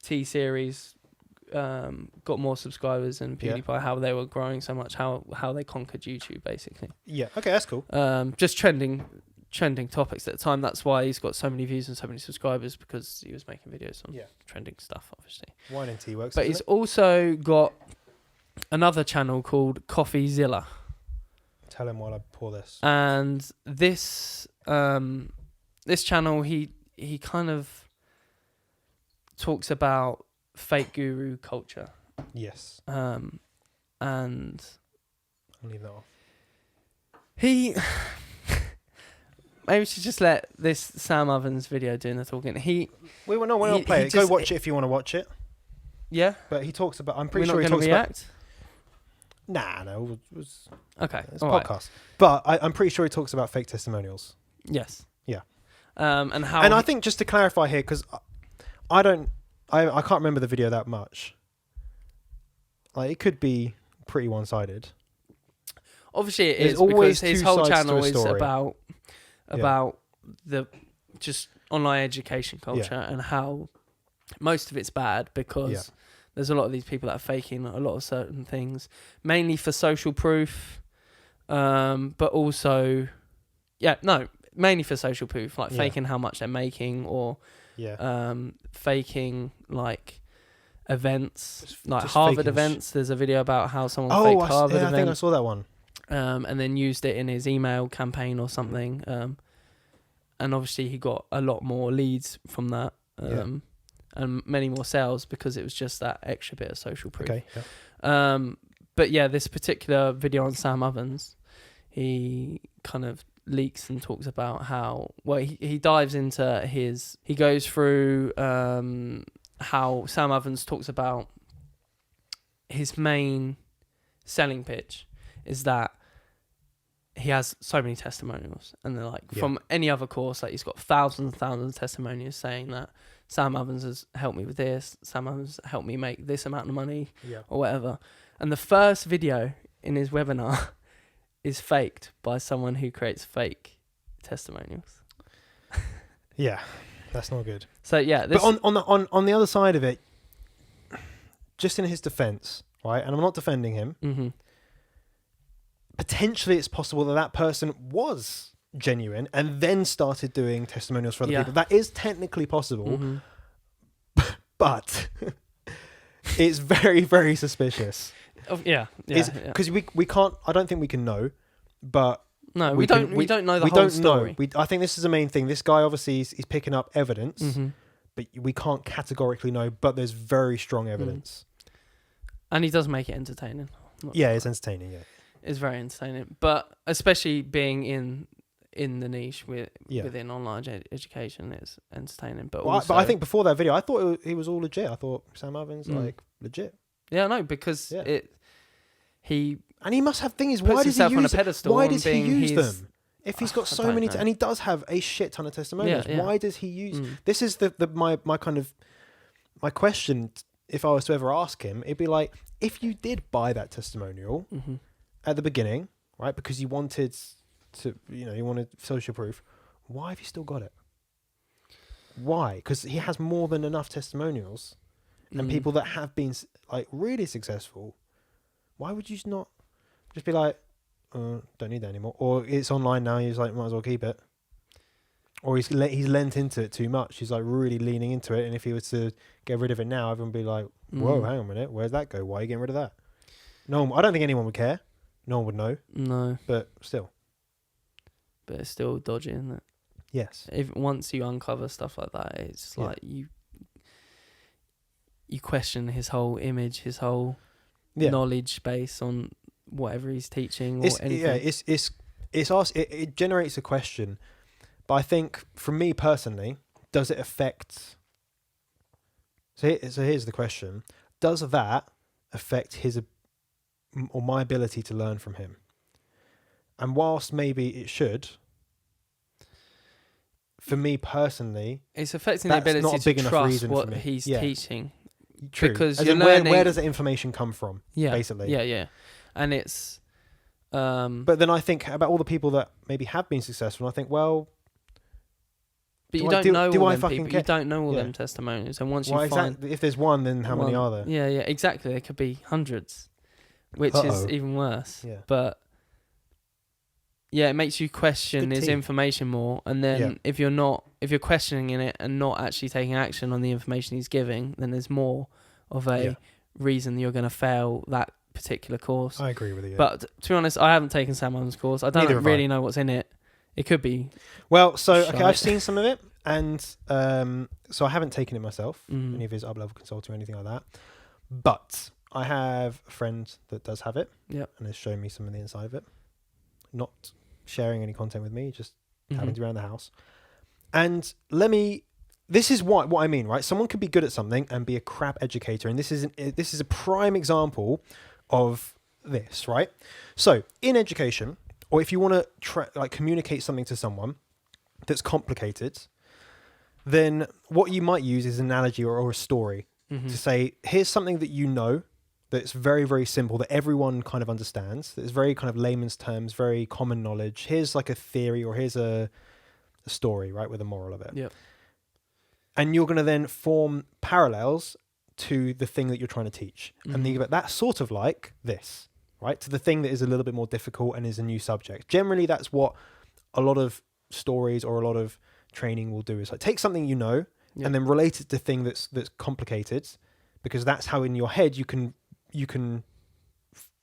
T-Series got more subscribers than PewDiePie, how they were growing so much, how they conquered YouTube, basically. Yeah, okay, that's cool. Just trending topics at the time. That's why he's got so many views and so many subscribers, because he was making videos on trending stuff, obviously. Wine and tea works. But he's also got another channel called CoffeeZilla. Tell him while I pour this. And this channel, he kind of talks about fake guru culture. Yes. And I'll leave that off. He maybe we should just let this Sam Ovens video doing the talking. We're not play it. Go watch it if you want to watch it. Yeah. But he talks about. I'm pretty sure he talks about. No. It was okay. It's a podcast. Right. But I'm pretty sure he talks about fake testimonials. Yes. Yeah. And how? And I think, just to clarify here, because I can't remember the video that much. Like, it could be pretty one-sided. Obviously, it is, because his whole channel is about the just online education culture and how most of it's bad, because there's a lot of these people that are faking a lot of certain things, mainly for social proof, but also, mainly for social proof, like faking how much they're making, or faking like events, like Harvard events. There's a video about how someone faked Harvard event. I think I saw that one. And then used it in his email campaign or something. And obviously he got a lot more leads from that. And many more sales, because it was just that extra bit of social proof. Okay. Yeah. But yeah, this particular video on Sam Ovens, he kind of leaks and talks about how, well, he dives into he goes through how Sam Ovens talks about his main selling pitch is that he has so many testimonials, and they're like from any other course, like he's got thousands and thousands of testimonials saying that Sam Ovens has helped me with this, Sam Ovens helped me make this amount of money, or whatever. And the first video in his webinar is faked by someone who creates fake testimonials. Yeah, that's not good. So yeah, but on the other side of it, just in his defense, right? And I'm not defending him. Mm-hmm. Potentially, it's possible that person was genuine and then started doing testimonials for other people. That is technically possible, but it's very, very suspicious. Because we can't. I don't think we can know, but no, we don't know the whole story. I think this is the main thing. This guy obviously he's picking up evidence, but we can't categorically know. But there's very strong evidence, and he does make it entertaining. It's entertaining. Yeah, it's very entertaining, but especially being in the niche within online education, it's entertaining. But but I think before that video, I thought he was all legit. I thought Sam Ovens like legit. Yeah, no, because he must have things. Why does he use them? If he's got so many, and he does have a shit ton of testimonials, why does he use? This is my kind of my question. If I was to ever ask him, it'd be like, if you did buy that testimonial at the beginning, right? Because you wanted to, you wanted social proof. Why have you still got it? Why? Because he has more than enough testimonials. And people that have been like really successful, why would you not just be like, don't need that anymore? Or it's online now. He's like, might as well keep it. Or he's lent into it too much. He's like really leaning into it. And if he was to get rid of it now, everyone would be like, whoa, hang on a minute, where's that go? Why are you getting rid of that? No, I don't think anyone would care. No one would know. No, but still. But it's still dodgy, isn't it? Yes. Once you uncover stuff like that, it's like you question his whole image, his whole knowledge base on whatever he's teaching or anything. Yeah, it generates a question. But I think, for me personally, does it affect... So here's the question. Does that affect his or my ability to learn from him? And whilst maybe it should... For me personally, it's affecting the ability to trust what he's teaching. True. Because you're learning, where does the information come from? Basically. Yeah. And it's. But then I think about all the people that maybe have been successful. And I think, well. But you don't know all them people. You don't know all them testimonials. And once you find, if there's one, then how many are there? Yeah, exactly. There could be hundreds, which is even worse. Yeah. But. Yeah, it makes you question his information more, and then if you're questioning in it and not actually taking action on the information he's giving, then there's more of a reason you're going to fail that particular course. I agree with you. But to be honest, I haven't taken Sam Ovens' course. I don't really know what's in it. It could be. Well, I've seen some of it, and so I haven't taken it myself, any of his up-level consulting or anything like that. But I have a friend that does have it, and has shown me some of the inside of it. Not sharing any content with me, just having to around the house. And this is what I mean, right? Someone could be good at something and be a crap educator, and this is a prime example of this, right? So in education, or if you want to communicate something to someone that's complicated, then what you might use is an analogy or a story to say, here's something that you know that's very, very simple, that everyone kind of understands, that's very kind of layman's terms, very common knowledge. Here's like a theory, or here's a story, right, with a moral of it. Yep. And you're going to then form parallels to the thing that you're trying to teach. And think about that sort of like this, right, to the thing that is a little bit more difficult and is a new subject. Generally, that's what a lot of stories or a lot of training will do, is like take something you know and then relate it to a thing that's complicated, because that's how in your head you can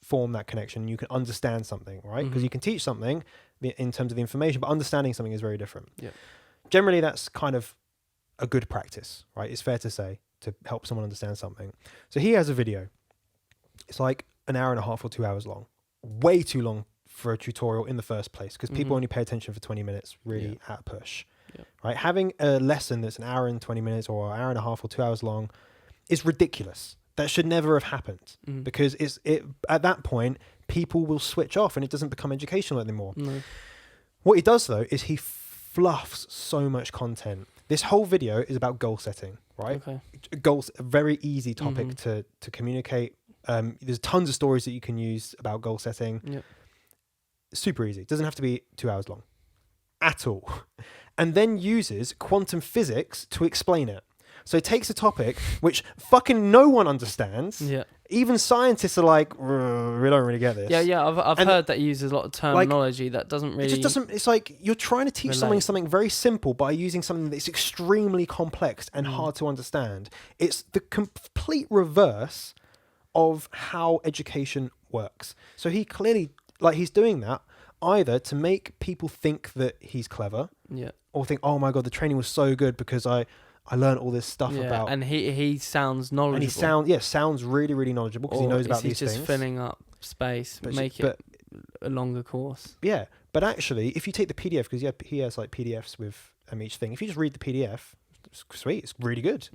form that connection. You can understand something, right? Because you can teach something in terms of the information, but understanding something is very different. Yeah. Generally, that's kind of a good practice, right? It's fair to say, to help someone understand something. So he has a video. It's like an hour and a half or 2 hours long. Way too long for a tutorial in the first place, because people only pay attention for 20 minutes, really at push. Yeah. Right? Having a lesson that's an hour and 20 minutes or an hour and a half or 2 hours long is ridiculous. That should never have happened, because at that point, people will switch off and it doesn't become educational anymore. No. What he does though is he fluffs so much content. This whole video is about goal setting, right? Okay. Goals, a very easy topic to communicate. There's tons of stories that you can use about goal setting. Yep. Super easy. It doesn't have to be 2 hours long at all. And then uses quantum physics to explain it. So it takes a topic which fucking no one understands. Yeah. Even scientists are like, we don't really get this. Yeah. I've heard that he uses a lot of terminology that doesn't really. It just doesn't. It's like you're trying to teach something very simple by using something that's extremely complex and hard to understand. It's the complete reverse of how education works. So he clearly, he's doing that either to make people think that he's clever, or think, oh my god, the training was so good because I learned all this stuff about. And he sounds knowledgeable. And he sounds really, really knowledgeable because he knows about these things. He's just filling up space, make it a longer course. Yeah, but actually, if you take the PDF, because he has like PDFs with each thing. If you just read the PDF, it's sweet. It's really good.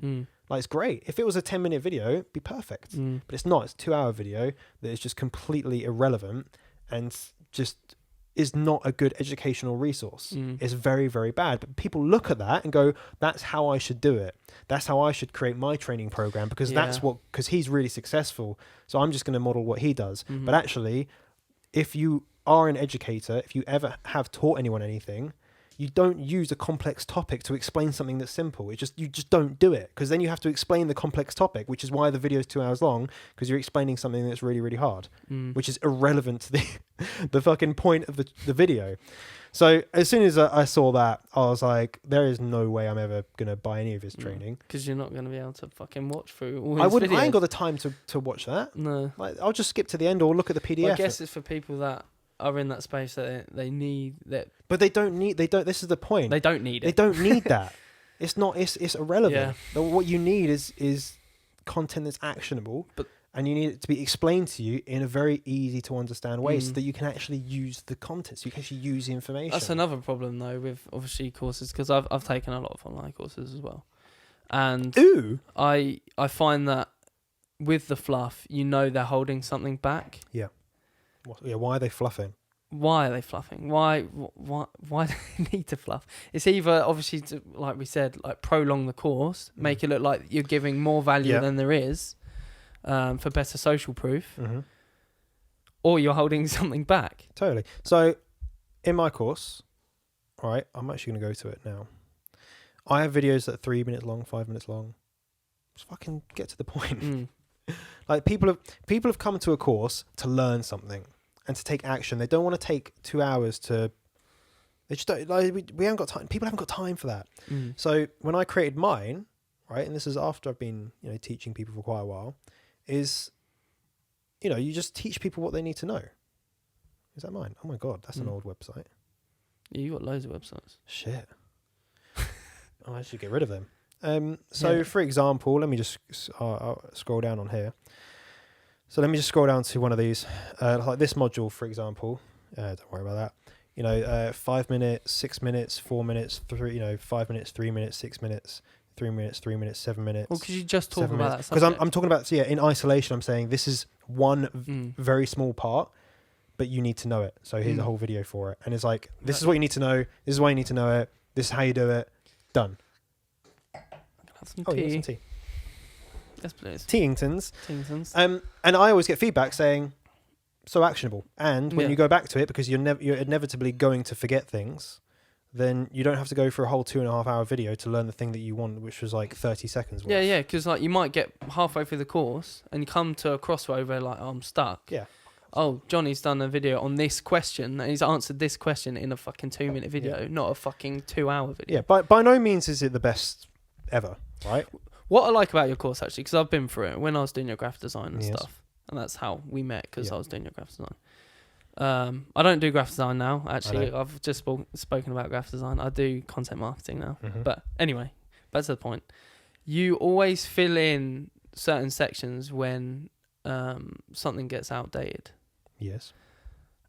It's great. If it was a 10-minute video, it'd be perfect. But it's not. It's a 2-hour video that is just completely irrelevant and just is not a good educational resource. It's very, very bad. But people look at that and go, that's how I should do it. That's how I should create my training program because because he's really successful. So I'm just going to model what he does. But actually, if you are an educator, if you ever have taught anyone anything, you don't use a complex topic to explain something that's simple. You just don't do it because then you have to explain the complex topic, which is why the video is 2 hours long because you're explaining something that's really, really hard, which is irrelevant to the fucking point of the video. So as soon as I saw that, I was like, there is no way I'm ever going to buy any of his training. Because you're not going to be able to fucking watch through all his videos. I ain't got the time to watch that. No. I'll just skip to the end or look at the PDF. Well, I guess it's for people that are in that space that they need that. But they don't. This is the point. They don't need it. They don't need that. It's not. It's irrelevant. Yeah. What you need is content that's actionable, and you need it to be explained to you in a very easy to understand way, so that you can actually use the content. So you can actually use the information. That's another problem though with obviously courses because I've taken a lot of online courses as well, and I find that with the fluff, they're holding something back. Yeah. Why are they fluffing? Why are they fluffing? Why do they need to fluff? It's either obviously to, like we said, like prolong the course, make it look like you're giving more value than there is, for better social proof, or you're holding something back. Totally. So, in my course, all right, I'm actually going to go to it now. I have videos that are 3 minutes long, 5 minutes long. Just fucking get to the point. Like people have come to a course to learn something and to take action. They don't want to take 2 hours to. They just don't. We haven't got time. People haven't got time for that. So when I created mine, right, and this is after I've been teaching people for quite a while, is you just teach people what they need to know. Is that mine? Oh my god, that's an old website. Yeah, you got loads of websites. Shit. I should get rid of them. For example, let me just I'll scroll down on here. So let me just scroll down to one of these, like this module, for example. Don't worry about that. 5 minutes, 6 minutes, 4 minutes, 5 minutes, 3 minutes, 6 minutes, 3 minutes, 3 minutes, 7 minutes. Well, because you just talk about that. Because I'm talking about in isolation. I'm saying this is one very small part, but you need to know it. So here's a whole video for it, and it's like this is what you need to know. This is why you need to know it. This is how you do it. Done. Some tea. Some tea. Yes, please. Teingtons. Teingtons. And I always get feedback saying, so actionable. And when you go back to it, because you're inevitably going to forget things, then you don't have to go for a whole 2.5 hour video to learn the thing that you want, which was like 30 seconds worth. Yeah, because like you might get halfway through the course and you come to a crossroad where like, I'm stuck. Yeah. Oh, Johnny's done a video on this question and he's answered this question in a fucking 2-minute video, not a fucking 2-hour video. Yeah, by no means is it the best ever, right? What I like about your course, actually, because I've been through it when I was doing your graphic design and stuff, and that's how we met, because I was doing your graphic design. I don't do graphic design now, actually. I've just spoken about graphic design. I do content marketing now. But anyway, back to the point. You always fill in certain sections when something gets outdated. Yes.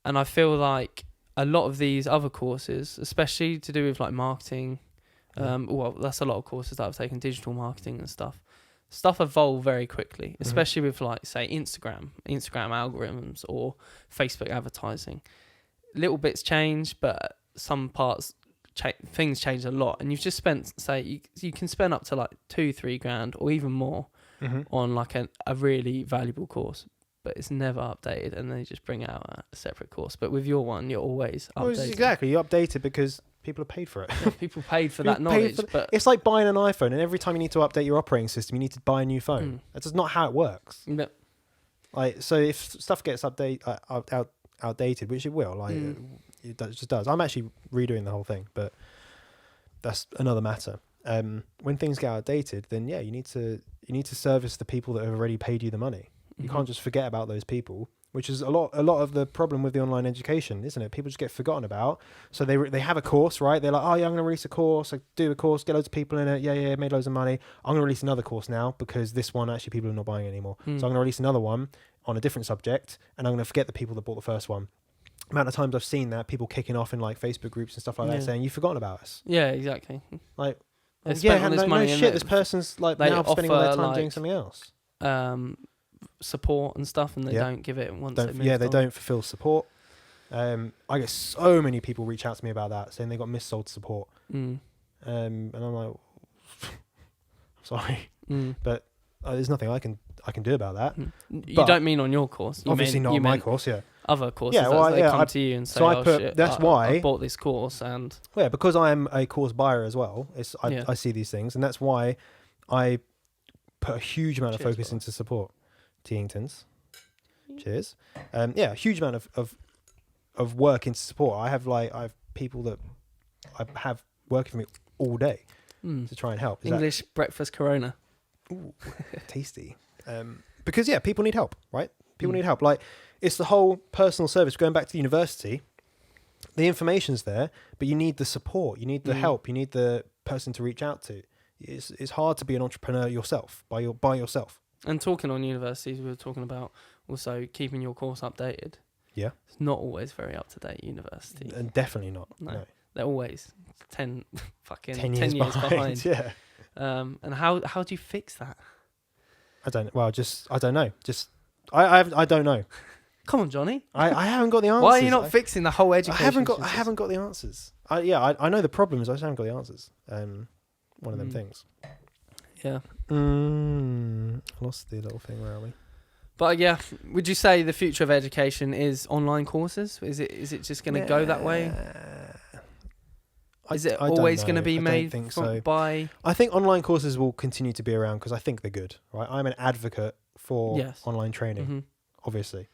And I feel like a lot of these other courses, especially to do with like marketing, well, that's a lot of courses that I've taken, digital marketing and stuff. stuff evolve very quickly, especially with like say Instagram algorithms or Facebook advertising. Little bits change, but some parts things change a lot, and you've just spent say you can spend up to like $2-3 or even more on like a really valuable course, but it's never updated, and they just bring out a separate course. But with your one, you're always updated. Well, exactly, you update it because people have paid for it. Yeah, people paid for that knowledge. But it's like buying an iPhone, and every time you need to update your operating system, you need to buy a new phone. That's just not how it works. But, like, so if stuff gets outdated, which it will, like it just does. I'm actually redoing the whole thing, but that's another matter. When things get outdated, then yeah, you need to service the people that have already paid you the money. You can't just forget about those people, which is a lot of the problem with the online education, isn't it? People just get forgotten about. So they have a course, right? They're like, oh yeah, I'm going to release a course. I do a course, get loads of people in it. Yeah, made loads of money. I'm going to release another course now because this one actually people are not buying anymore. So I'm going to release another one on a different subject, and I'm going to forget the people that bought the first one. Amount of times I've seen that, people kicking off in like Facebook groups and stuff like that, saying you've forgotten about us. Yeah, exactly. Like, yeah, no shit. This person's like now spending all their time doing something else. Support and stuff, and they don't give it once. They don't fulfill support. I get so many people reach out to me about that, saying they got missold support. And I'm like, sorry, but there's nothing I can do about that. You don't mean on your course? Obviously not on my course. Yeah. Other courses, they come to you and say, I bought this course, and because I'm a course buyer as well. I see these things, and that's why I put a huge amount of focus into support. Teingtons, cheers. A huge amount of work into support. I have people that I have working for me all day to try and help. English breakfast Corona. Ooh, tasty. Because people need help, right? People need help. Like, it's the whole personal service. Going back to the university, the information's there, but you need the support. You need the help. You need the person to reach out to. It's hard to be an entrepreneur yourself by yourself. And talking on universities, we were talking about also keeping your course updated. Yeah, it's not always very up to date. University, and definitely not. No. They're always 10 years behind. Yeah. And how do you fix that? I don't know. I don't know. Come on, Johnny. I haven't got the answers. Why are you not fixing the whole education? I haven't got the answers. I know the problems. I just haven't got the answers. One of them things. Yeah. I lost the little thing. Where are we? But yeah, would you say the future of education is online courses? Is it just going to go that way? Is it always going to be made by? I think online courses will continue to be around because I think they're good. Right, I'm an advocate for online training. Obviously,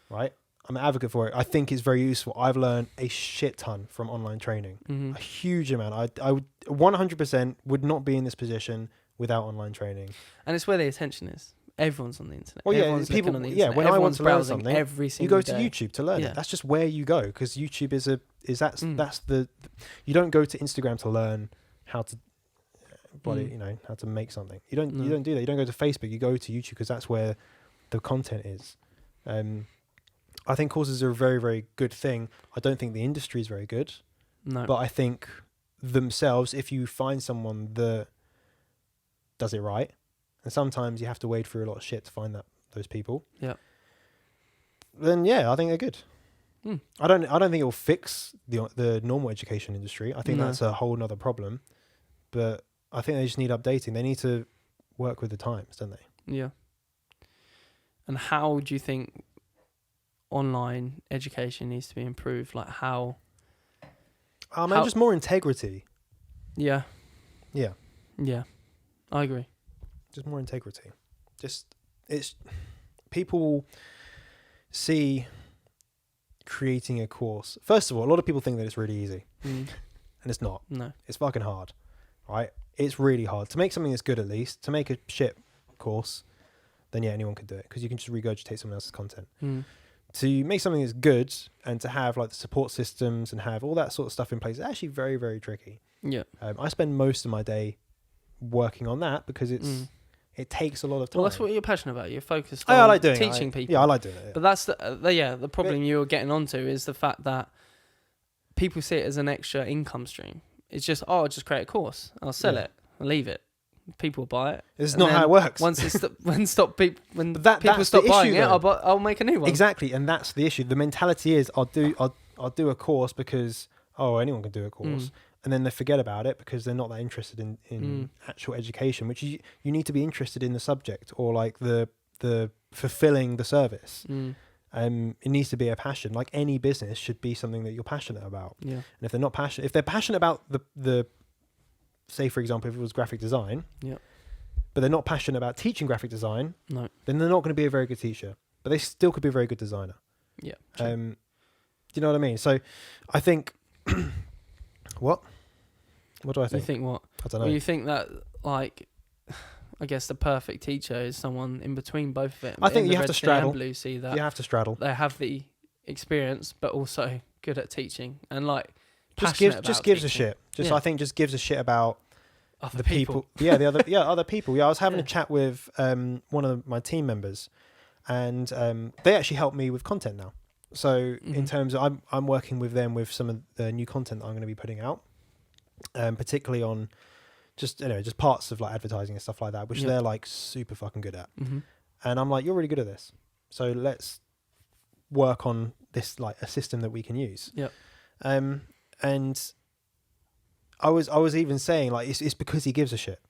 right. I'm an advocate for it. I think it's very useful. I've learned a shit ton from online training, a huge amount. I would 100% would not be in this position without online training. And it's where the attention is. Everyone's on the internet. Well, everyone's people. On the internet. When I want to learn something, every single you go to YouTube to learn it. That's just where you go because YouTube that's the. You don't go to Instagram to learn how to, how to make something. You don't do that. You don't go to Facebook. You go to YouTube because that's where the content is. I think courses are a very, very good thing. I don't think the industry is very good. No. But I think themselves, if you find someone that does it right, and sometimes you have to wade through a lot of shit to find those people. Yeah. Then I think they're good. I don't think it'll fix the normal education industry. I think that's a whole nother problem. But I think they just need updating. They need to work with the times, don't they? Yeah. And how do you think online education needs to be improved? Like how? Just more integrity. Yeah. Yeah. Yeah. I agree. Just more integrity. It's people see creating a course. First of all, a lot of people think that it's really easy. And it's not. No. It's fucking hard. Right? It's really hard. To make something that's good, at least, to make a shit course, then anyone could do it because you can just regurgitate someone else's content. To make something that's good and to have like the support systems and have all that sort of stuff in place is actually very, very tricky. Yeah. I spend most of my day working on that because it takes a lot of time. Well, that's what you're passionate about. You're focused on like doing teaching people. Yeah, I like doing it. Yeah. But that's the problem you're getting onto is the fact that people see it as an extra income stream. It's just, I'll just create a course. I'll sell it. I'll leave it. people buy it. It's not how it works. Once people stop that's buying issue, it, I'll make a new one. Exactly, and that's the issue. The mentality is I'll do a course because anyone can do a course, and then they forget about it because they're not that interested in actual education. Which you need to be interested in the subject or like the fulfilling the service. It needs to be a passion. Like any business should be something that you're passionate about. Yeah. And if they're not passionate, if they're passionate about the say for example, if it was graphic design, but they're not passionate about teaching graphic design, then they're not going to be a very good teacher. But they still could be a very good designer. Yeah. Do you know what I mean? So I think what do I think? You think what? I don't know. Well, you think that like I guess the perfect teacher is someone in between both of it. I think you have to straddle. Blue see that you have to straddle. They have the experience, but also good at teaching and like just gives a shit. I think just gives a shit about other people. Other people. Yeah, I was having a chat with one of my team members, and they actually help me with content now. So in terms of I'm working with them with some of the new content that I'm going to be putting out, particularly on just parts of like advertising and stuff like that, which they're like super fucking good at. And I'm like, you're really good at this, so let's work on this, like a system that we can use. And I was even saying like it's because he gives a shit,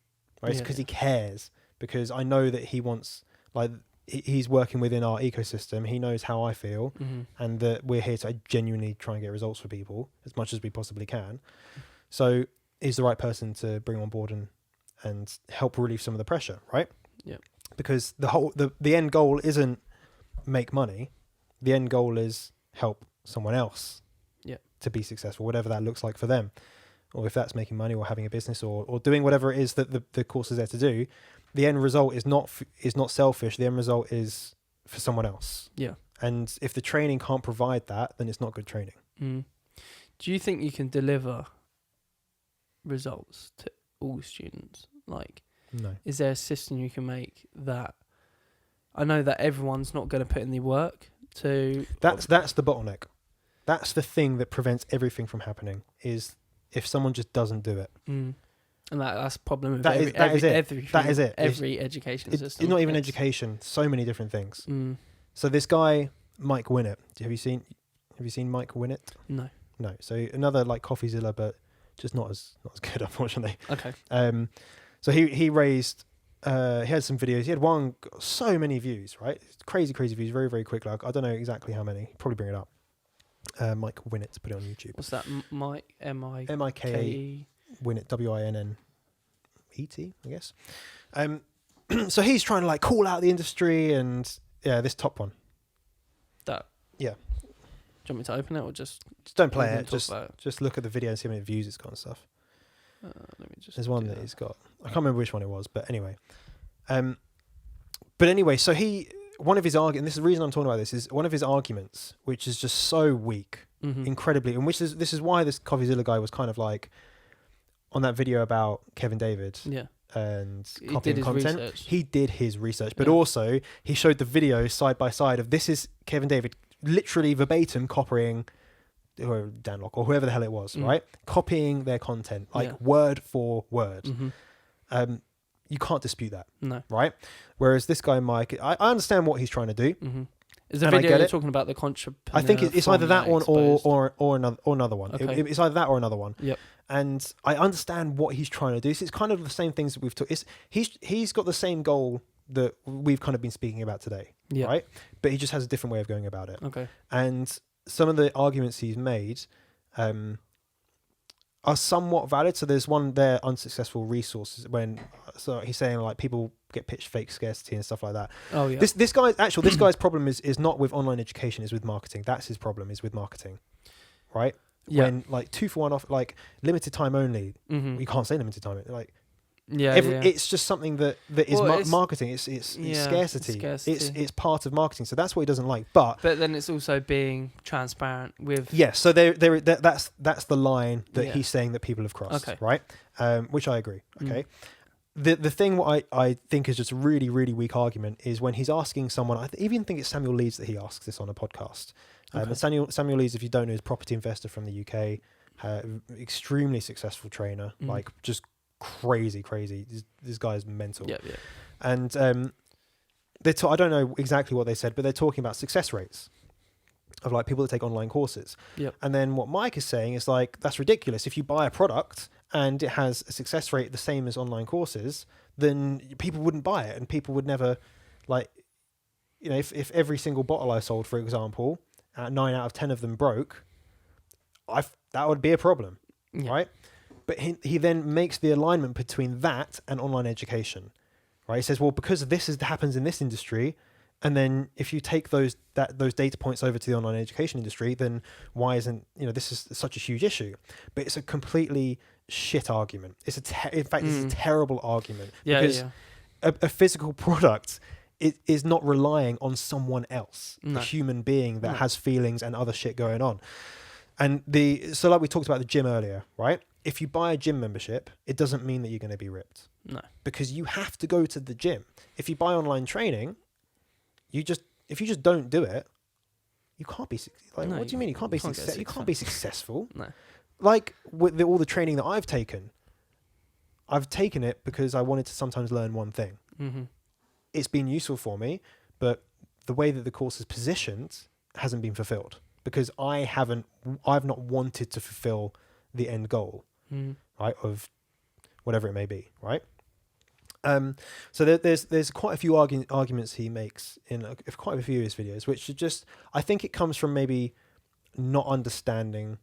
right? It's because he cares, because I know that he wants, like, he's working within our ecosystem. He knows how I feel, and that we're here to genuinely try and get results for people as much as we possibly can. So he's the right person to bring on board and help relieve some of the pressure, right? Yeah. Because the end goal isn't make money. The end goal is help someone else to be successful, whatever that looks like for them. Or if that's making money or having a business or doing whatever it is that the course is there to do, the end result is not selfish. The end result is for someone else. Yeah. And if the training can't provide that, then it's not good training. Do you think you can deliver results to all students? Like, no. Is there a system you can make that? I know that everyone's not going to put in the work to. That's the bottleneck. That's the thing that prevents everything from happening, is if someone just doesn't do it. And that's a problem with that is it. Every education system. It's not even education. So many different things. So this guy, Mike Winnett, have you seen Mike Winnett? No. So another like CoffeeZilla, but just not as good, unfortunately. Okay. So he raised. He had some videos. He had so many views, right? Crazy views, very, very quick. Like, I don't know exactly how many. Probably bring it up. Mike Winnett, put it on YouTube. What's that? Mike M-I-K-E Winnett, W-I-N-N-E-T, I guess. So he's trying to like call out the industry, and this top one. That. Yeah. Do you want me to open it or just don't play it? Just look at the video and see how many views it's got and stuff. There's one that he's got. I can't remember which one it was, but anyway. So one of his arguments, this is the reason I'm talking about this, is one of his arguments, which is just so weak, incredibly, and this is why this CoffeeZilla guy was kind of like on that video about Kevin David and copying content. Research. He did his research, but also he showed the video side by side of this is Kevin David literally verbatim copying or Dan Lok or whoever the hell it was, right? Copying their content, like word for word. You can't dispute that, right? Whereas this guy, Mike, I understand what he's trying to do. Is the video you're talking about the contra? I think it's either that one or another one. Okay. It's either that or another one. Yep. And I understand what he's trying to do. So it's kind of the same things that we've talked. He's got the same goal that we've kind of been speaking about today, right? But he just has a different way of going about it. Okay. And some of the arguments he's made are somewhat valid. So there's one there, unsuccessful resources, so he's saying like people get pitched fake scarcity and stuff like that. Oh yeah. This guy's problem is not with online education, is with marketing. That's his problem, is with marketing, right? Yeah. When like 2 for 1 off, like limited time only, you can't say limited time. Like it's just something that is marketing. It's scarcity. It's part of marketing. So that's what he doesn't like. But then it's also being transparent with. So that's the line that he's saying that people have crossed. Okay. Right. Which I agree. Okay. The thing what I think is just a really, really weak argument is when he's asking someone. I even think it's Samuel Leeds that he asks this on a podcast. And Samuel Leeds, if you don't know, is a property investor from the UK, extremely successful trainer, like just crazy. This guy is mental. Yeah. And I don't know exactly what they said, but they're talking about success rates of like people that take online courses. Yep. And then what Mike is saying is like, that's ridiculous. If you buy a product and it has a success rate the same as online courses, then people wouldn't buy it, and people would never, like, you know, if every single bottle I sold, for example, 9 out of 10 of them broke, that would be a problem, right? But he then makes the alignment between that and online education, right? He says, well, because happens in this industry, and then if you take those data points over to the online education industry, then why isn't, you know, this is such a huge issue? But it's a completely shit argument. It's it's a terrible argument, because a physical product is not relying on someone else, a human being that has feelings and other shit going on. And so like we talked about the gym earlier, right? If you buy a gym membership, it doesn't mean that you're going to be ripped. No. Because you have to go to the gym. If you buy online training, if you just don't do it, you can't be like. No, what do you mean you can't be successful? You can't be successful. No. Like with all the training that I've taken it because I wanted to sometimes learn one thing. Mm-hmm. It's been useful for me, but the way that the course is positioned hasn't been fulfilled, because I've not wanted to fulfill the end goal, right, of whatever it may be, right? So there's quite a few arguments he makes in quite a few of his videos, which are just, I think it comes from maybe not understanding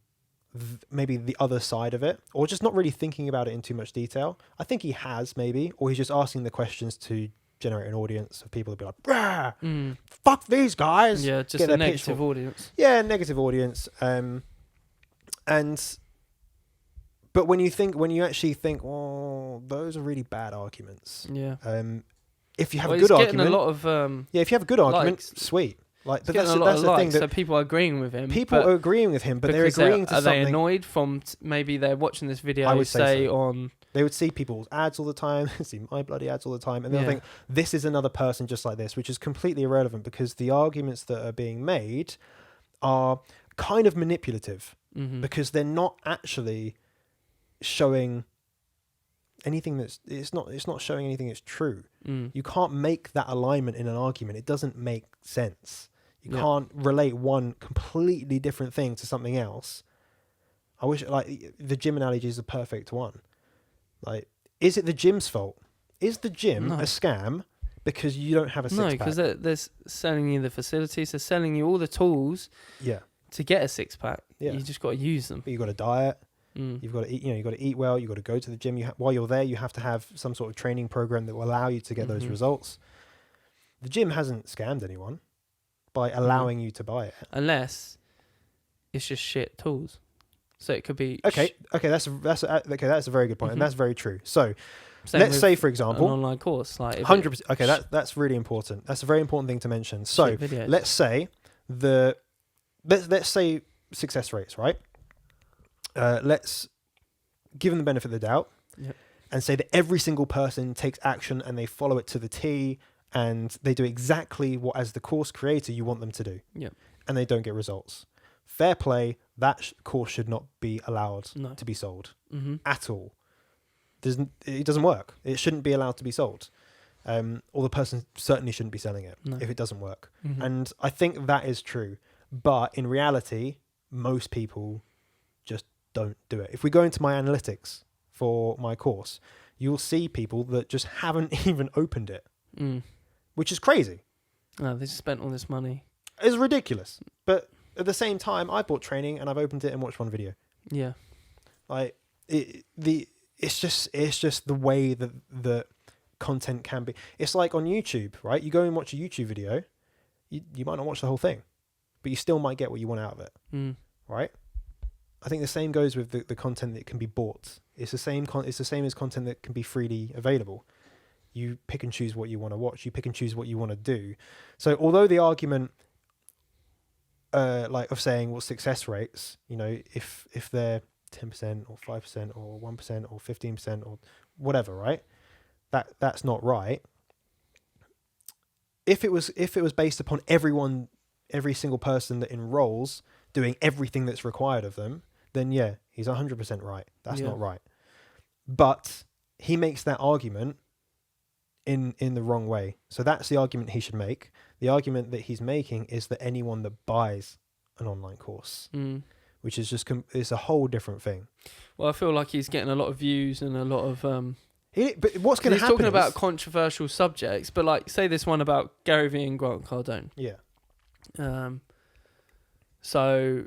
maybe the other side of it, or just not really thinking about it in too much detail. I think he has, maybe, or he's just asking the questions to generate an audience of people that be like, "Brah, fuck these guys." Yeah, just a negative audience. Yeah, negative audience. But when you actually think, well, those are really bad arguments. Yeah. If you have a good argument, a lot of if you have a good argument, likes. Sweet. Like, but that's the thing. So people are agreeing with him. People are agreeing with him, but they're agreeing to something. Are they annoyed from maybe they're watching this video? I would say on. They would see people's ads all the time, see my bloody ads all the time, and they'll think, this is another person just like this, which is completely irrelevant, because the arguments that are being made are kind of manipulative, because they're not actually showing anything it's not showing anything that's true. You can't make that alignment in an argument. It doesn't make sense. You can't relate one completely different thing to something else. I wish, like, the gym analogy is the perfect one. Like, is it the gym's fault? Is the gym a scam because you don't have a six-pack? No, because they're selling you the facilities. They're selling you all the tools to get a six-pack. Yeah. You just got to use them. But you've got to diet. You've got to eat. You've got to eat well. You've got to go to the gym. While you're there, you have to have some sort of training program that will allow you to get those results. The gym hasn't scammed anyone by allowing you to buy it, unless it's just shit tools. So it could be okay. That's a very good point, and that's very true. So let's say, for example, an online course, like 100%. Okay, that's really important. That's a very important thing to mention. So let's say let's say success rates, right? Let's give them the benefit of the doubt, and say that every single person takes action and they follow it to the T, and they do exactly what, as the course creator, you want them to do, and they don't get results. Fair play. That course should not be allowed to be sold at all. It doesn't work. It shouldn't be allowed to be sold. Or the person certainly shouldn't be selling it if it doesn't work. And I think that is true. But in reality, most people just don't do it. If we go into my analytics for my course, you'll see people that just haven't even opened it, which is crazy. Oh, they spent all this money. It's ridiculous. But at the same time, I bought training and I've opened it and watched one video. Yeah. Like it's just the way that the content can be. It's like on YouTube, right? You go and watch a YouTube video, you might not watch the whole thing, but you still might get what you want out of it, right? I think the same goes with the content that can be bought. It's the same as content that can be freely available. You pick and choose what you want to watch. You pick and choose what you want to do. So although the argument like of saying, well, success rates, if they're 10% or 5% or 1% or 15% or whatever, right? That's not right. If it was based upon every single person that enrolls doing everything that's required of them, then yeah, he's 100% right. That's not right. But he makes that argument in the wrong way. So that's the argument he should make. The argument that he's making is that anyone that buys an online course, which is just it's a whole different thing. Well, I feel like he's getting a lot of views and a lot of but what's going to happen? He's talking about controversial subjects, but like say this one about Gary Vee and Grant Cardone. Yeah. So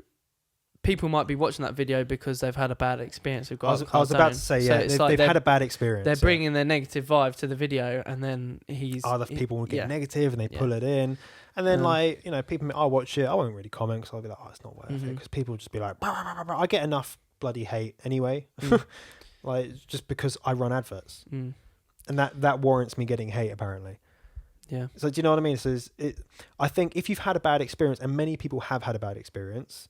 people might be watching that video because they've had a bad experience with Grant Cardone. I was about to say, yeah, so they've had a bad experience. They're bringing their negative vibe to the video, and then other people will get negative and they pull it in. And then, people, I'll watch it. I won't really comment because I'll be like, oh, it's not worth it. Because people will just be like, bah, bah, bah, bah. I get enough bloody hate anyway. Like, just because I run adverts. And that warrants me getting hate, apparently. Yeah. So do you know what I mean? So I think if you've had a bad experience, and many people have had a bad experience,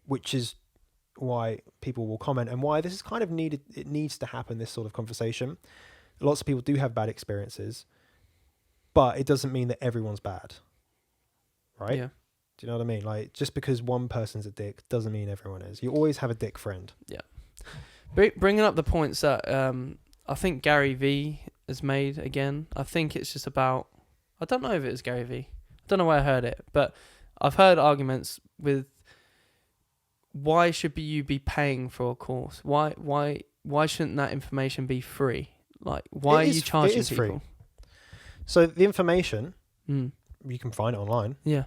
which is why people will comment and why this is kind of needed. It needs to happen, this sort of conversation. Lots of people do have bad experiences, but it doesn't mean that everyone's bad. Right? Yeah. Do you know what I mean? Like, just because one person's a dick doesn't mean everyone is. You always have a dick friend. Yeah. Bringing up the points that I think Gary Vee has made again. I think it's just about... I don't know if it was Gary Vee. I don't know where I heard it, but I've heard arguments with why should you be paying for a course? Why shouldn't that information be free? Like, why are you charging people? Free. So the information, you can find it online. Yeah.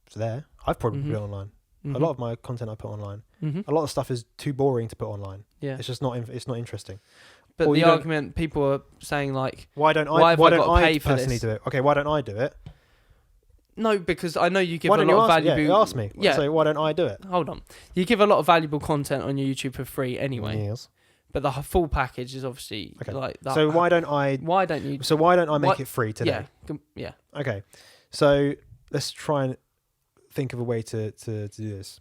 It's there. I've probably put it online. A lot of my content I put online. A lot of stuff is too boring to put online. Yeah. It's just not interesting. But the argument people are saying, like, why don't I personally do it? Okay, why don't I do it? No, because I know you give a lot of valuable... Yeah, ask me. Yeah. So why don't I do it? Hold on. You give a lot of valuable content on your YouTube for free anyway. Yes. But the full package is obviously like that. So why don't I... Why don't you... So why don't I make it free today? Yeah. Okay. So let's try and think of a way to do this.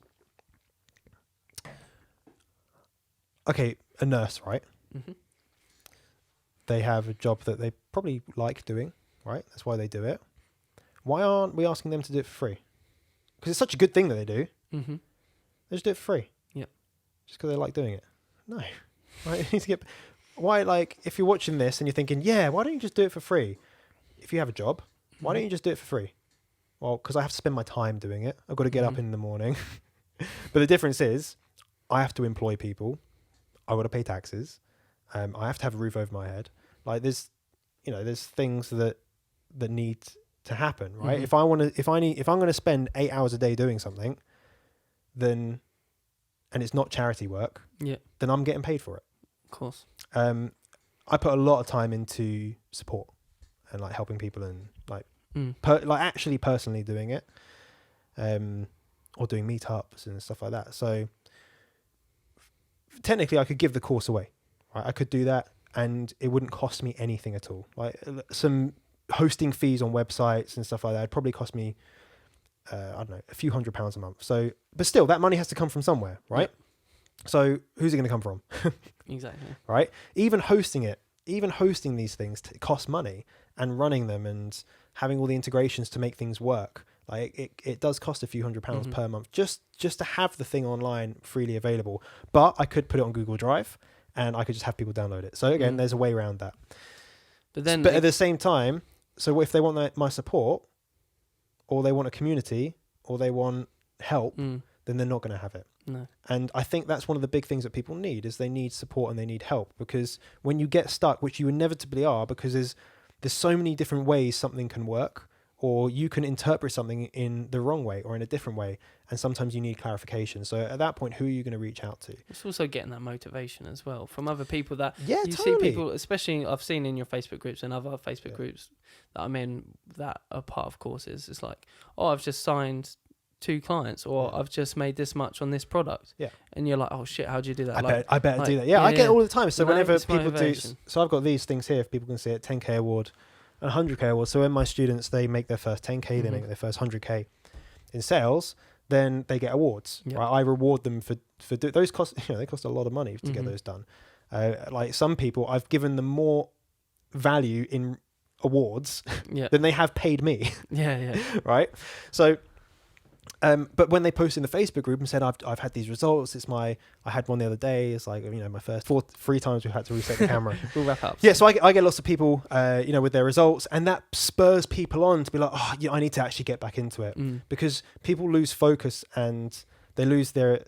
Okay, a nurse, right? They have a job that they probably like doing, right? That's why they do it. Why aren't we asking them to do it for free? Because it's such a good thing that they do. They just do it for free. Yeah. Just because they like doing it. No. Right? You need to get... Why, like, if you're watching this and you're thinking, yeah, why don't you just do it for free? If you have a job, why don't you just do it for free? Well, because I have to spend my time doing it. I've got to get up in the morning. But the difference is, I have to employ people. I've got to pay taxes. I have to have a roof over my head. Like, there's things that need to happen, right? If I'm going to spend 8 hours a day doing something, then, and it's not charity work, then I'm getting paid for it. Of course. I put a lot of time into support and like helping people and like, actually personally doing it, or doing meetups and stuff like that. So technically I could give the course away, right? I could do that and it wouldn't cost me anything at all. Like some hosting fees on websites and stuff like that, it'd probably cost me, I don't know, a few £100 a month. So, but still that money has to come from somewhere, right? Yeah. So who's it going to come from? Exactly. Right? Even hosting these things costs money, and running them and having all the integrations to make things work. Like it does cost a few £100 per month just to have the thing online freely available. But I could put it on Google Drive and I could just have people download it. So again, there's a way around that. But at the same time, so if they want my support, or they want a community, or they want help, then they're not going to have it. No. And I think that's one of the big things that people need, is they need support and they need help. Because when you get stuck, which you inevitably are, because there's so many different ways something can work, or you can interpret something in the wrong way or in a different way, and sometimes you need clarification. So at that point, who are you going to reach out to? It's also getting that motivation as well from other people that you see people, especially I've seen in your Facebook groups and other Facebook groups that I'm in that are part of courses. It's like, oh, I've just signed 2 clients, or I've just made this much on this product. Yeah. And you're like, oh shit, how'd you do that? I better do that. Yeah, I get it all the time. So whenever people do, so I've got these things here, if people can see it, 10K award, 100K award. So when my students, they make their first 10K, they make their first 100K in sales, then they get awards. Right? I reward them for those costs. They cost a lot of money to get those done. Like some people, I've given them more value in awards than they have paid me. Yeah. Right. So But when they posted in the Facebook group and said, I've had these results, I had one the other day. It's like, my first 3 times we've had to reset the camera. We'll wrap up. Yeah. So I get lots of people, with their results, and that spurs people on to be like, I need to actually get back into it, because people lose focus and they lose their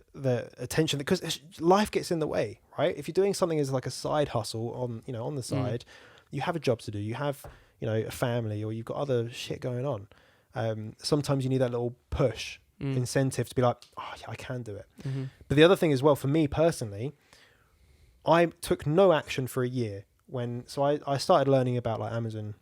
attention because life gets in the way, right? If you're doing something as like a side hustle on the side, you have a job to do, you have, a family, or you've got other shit going on. Sometimes you need that little push incentive to be like, I can do it. But the other thing as well, for me personally, I took no action for a year I started learning about like Amazon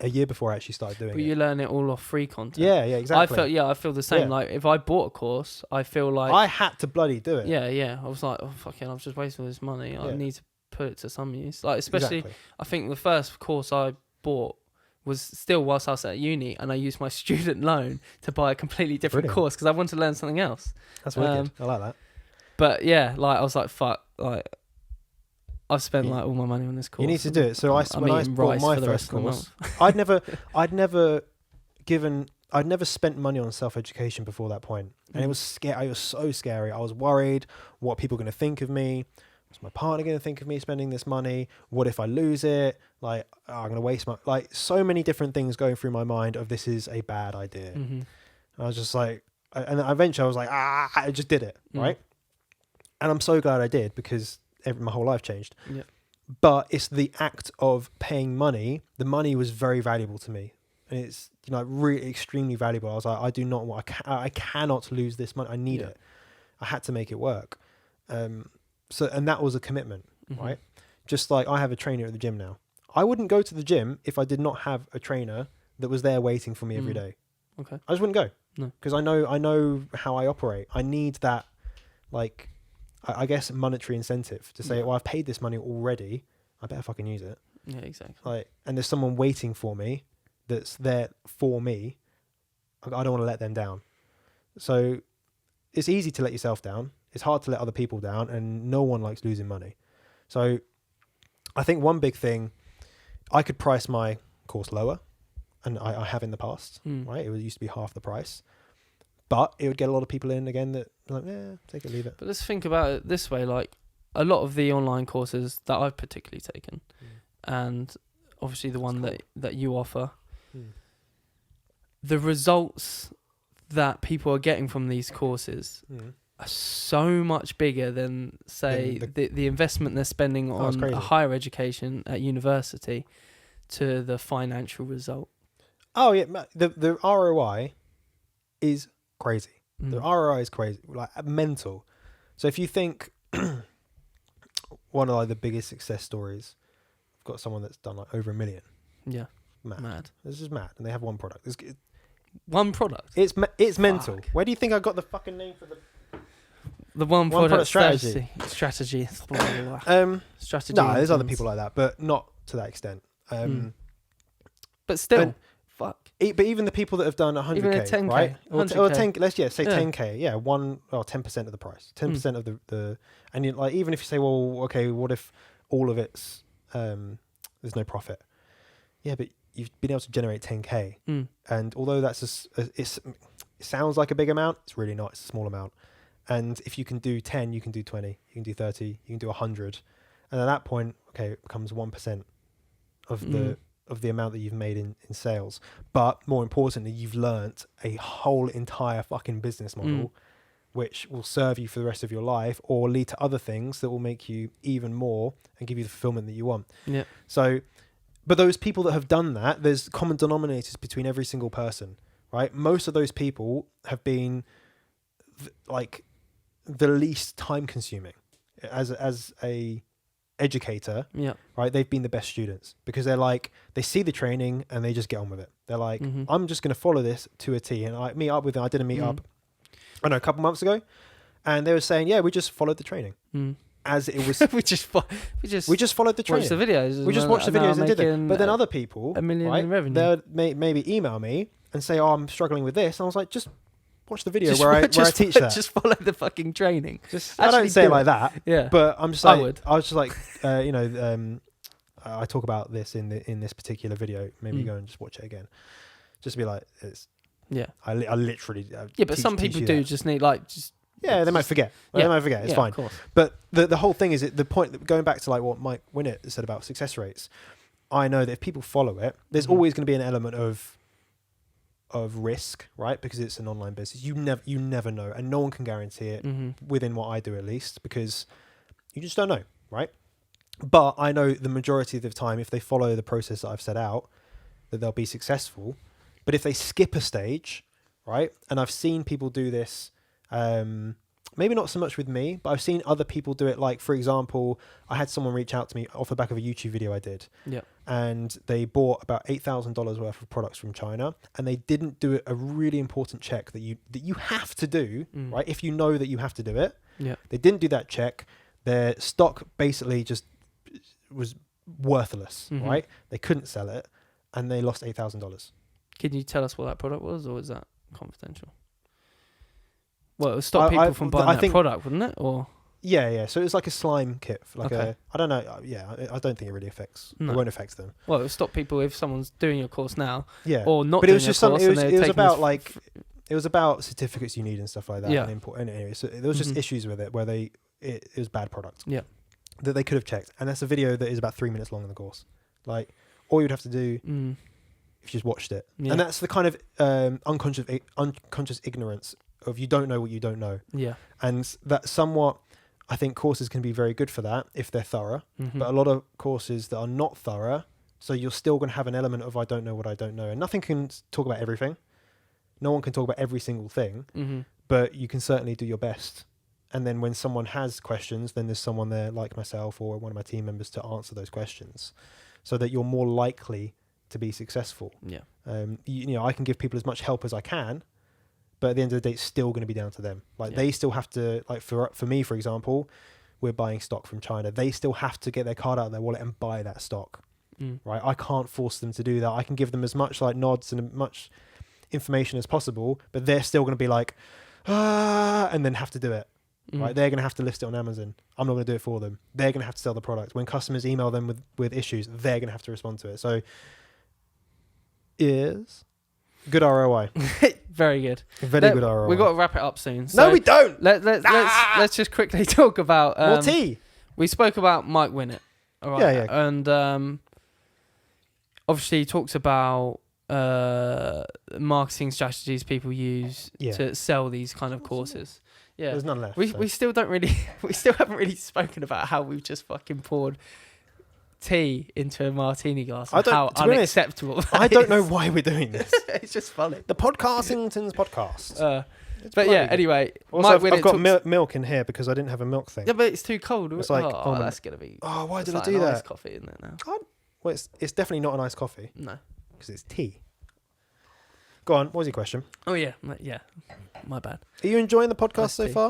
a year before I actually started doing it. But you learn it all off free content. Yeah, exactly. I feel the same. Yeah. Like if I bought a course, I feel like I had to bloody do it. Yeah. I was like, fucking, I've just wasted all this money. I need to put it to some use. Like especially, I think the first course I bought was still whilst I was at uni, and I used my student loan to buy a completely different course because I wanted to learn something else. That's wicked. I like that. But yeah, like I was like, fuck, like I've spent like all my money on this course. You need to do it. So when I bought my first course, I'd never spent money on self-education before that point, and it was scary. It was so scary. I was worried what people were going to think of me. Was my partner going to think of me spending this money? What if I lose it? Like, I'm going to waste so many different things going through my mind of this is a bad idea. And I was just like, and eventually I was like, I just did it, right? And I'm so glad I did, because my whole life changed. Yeah. But it's the act of paying money. The money was very valuable to me. And it's, really extremely valuable. I was like, I cannot lose this money. I need it. I had to make it work. And that was a commitment, right? Just like I have a trainer at the gym now. I wouldn't go to the gym if I did not have a trainer that was there waiting for me every day. Okay. I just wouldn't go. No. Because I know how I operate. I need that, like, I guess, monetary incentive to say, well, I've paid this money already. I better fucking use it. Yeah, exactly. Like, and there's someone waiting for me that's there for me. I don't want to let them down. So it's easy to let yourself down. It's hard to let other people down, and no one likes losing money. So I think one big thing, I could price my course lower, and I have in the past, right? It used to be half the price, but it would get a lot of people in again that like, take it, leave it. But let's think about it this way, like a lot of the online courses that I've particularly taken, and obviously the one that you offer, the results that people are getting from these courses are so much bigger than, say, the investment they're spending on a higher education at university to the financial result. Oh yeah, the ROI is crazy. The ROI is crazy, like mental. So if you think one of like the biggest success stories, I've got someone that's done like over $1 million. Yeah, mad. This is mad, and they have one product. One product. It's mental. Where do you think I got the fucking name for the one product strategy? Strategy. Strategy. No, there's other people like that, but not to that extent. But still, fuck. But even the people that have done 100K, even a 10K, right? 100K. Or 10. Let's say 10K. Yeah, 10% of the price, 10% of the, and you, like, even if you say, well, okay, what if all of it's there's no profit? Yeah, but you've been able to generate 10K, and although that's it sounds like a big amount, it's really not. It's a small amount. And if you can do 10, you can do 20, you can do 30, you can do 100, and at that point, okay, it becomes 1% of the amount that you've made in sales. But more importantly, you've learnt a whole entire fucking business model, which will serve you for the rest of your life, or lead to other things that will make you even more and give you the fulfillment that you want. Yeah. So, but those people that have done that, there's common denominators between every single person, right? Most of those people have been like the least time consuming as a educator, right? They've been the best students because they're like, they see the training and they just get on with it. They're like, I'm just going to follow this to a T. And I meet up with them. I did a meet up, I don't know, a couple months ago, and they were saying, yeah, we just followed the training as it was. we just followed the training. Watched the videos. We just watched the videos and did it. But then other people, $1 million in revenue. They'll maybe email me and say, oh, I'm struggling with this. And I was like, just watch the video where I teach that. Just follow the fucking training. I don't say it like that. Yeah. But I'm just like, I was just like, I talk about this in this particular video. Maybe go and just watch it again. Just be like, Yeah. I literally. But some people do just need they might forget. They might forget. It's fine. But the whole thing is the point. Going back to like what Mike Winnett said about success rates, I know that if people follow it, there's always going to be an element of risk, right? Because it's an online business. You never know, and no one can guarantee it within what I do, at least, because you just don't know, right? But I know the majority of the time, if they follow the process that I've set out, that they'll be successful. But if they skip a stage, right? And I've seen people do this, maybe not so much with me, but I've seen other people do it. Like, for example, I had someone reach out to me off the back of a YouTube video I did. Yeah. And they bought about $8,000 worth of products from China, and they didn't do a really important check that you have to do, right? If you know that you have to do it. Yeah. They didn't do that check. Their stock basically just was worthless, right? They couldn't sell it, and they lost $8,000. Can you tell us what that product was, or is that confidential? Well, it would stop people from buying that product, wouldn't it? Or yeah. So it was like a slime kit, I don't know. Yeah, I don't think it really affects. No. It won't affect them. Well, it would stop people if someo's doing your course now. Yeah. Or not. But it was just something. It was about like it was about certificates you need and stuff like that. Yeah. And import. And anyway, so there was just issues with it where it was bad product. Yeah. That they could have checked, and that's a video that is about 3 minutes long in the course. Like, all you'd have to do if you just watched it, and that's the kind of unconscious ignorance of you don't know what you don't know. Yeah, and that somewhat, I think courses can be very good for that if they're thorough. But a lot of courses that are not thorough, so you're still going to have an element of I don't know what I don't know, and nothing can talk about everything. No one can talk about every single thing, but you can certainly do your best. And then when someone has questions, then there's someone there like myself or one of my team members to answer those questions, so that you're more likely to be successful. Yeah. I can give people as much help as I can, but at the end of the day, it's still going to be down to them. Like they still have to, like for me, for example, we're buying stock from China. They still have to get their card out of their wallet and buy that stock, right? I can't force them to do that. I can give them as much like nods and as much information as possible, but they're still going to be like, and then have to do it. Right, they're going to have to list it on Amazon. I'm not going to do it for them. They're going to have to sell the product. When customers email them with issues, they're going to have to respond to it. So, is good ROI. Very good. Very good ROI. We've got to wrap it up soon. So no, we don't. Let's just quickly talk about more tea. We spoke about Mike Winnett. All right. Yeah. And obviously he talks about marketing strategies people use to sell these kind of courses. Yeah, there's none left. We still haven't really spoken about how we've just fucking poured tea into a martini glass. How unacceptable. I don't know why we're doing this. It's just funny. The Podcastingtons podcast. But yeah, anyway. Also, I've got milk in here because I didn't have a milk thing. Yeah, but it's too cold. It's like that's gonna be. Oh, why did I do that? Iced coffee, isn't it now? Well, it's definitely not an iced coffee. No, because it's tea. Go on. What was your question? Oh yeah. My bad. Are you enjoying the podcast so far?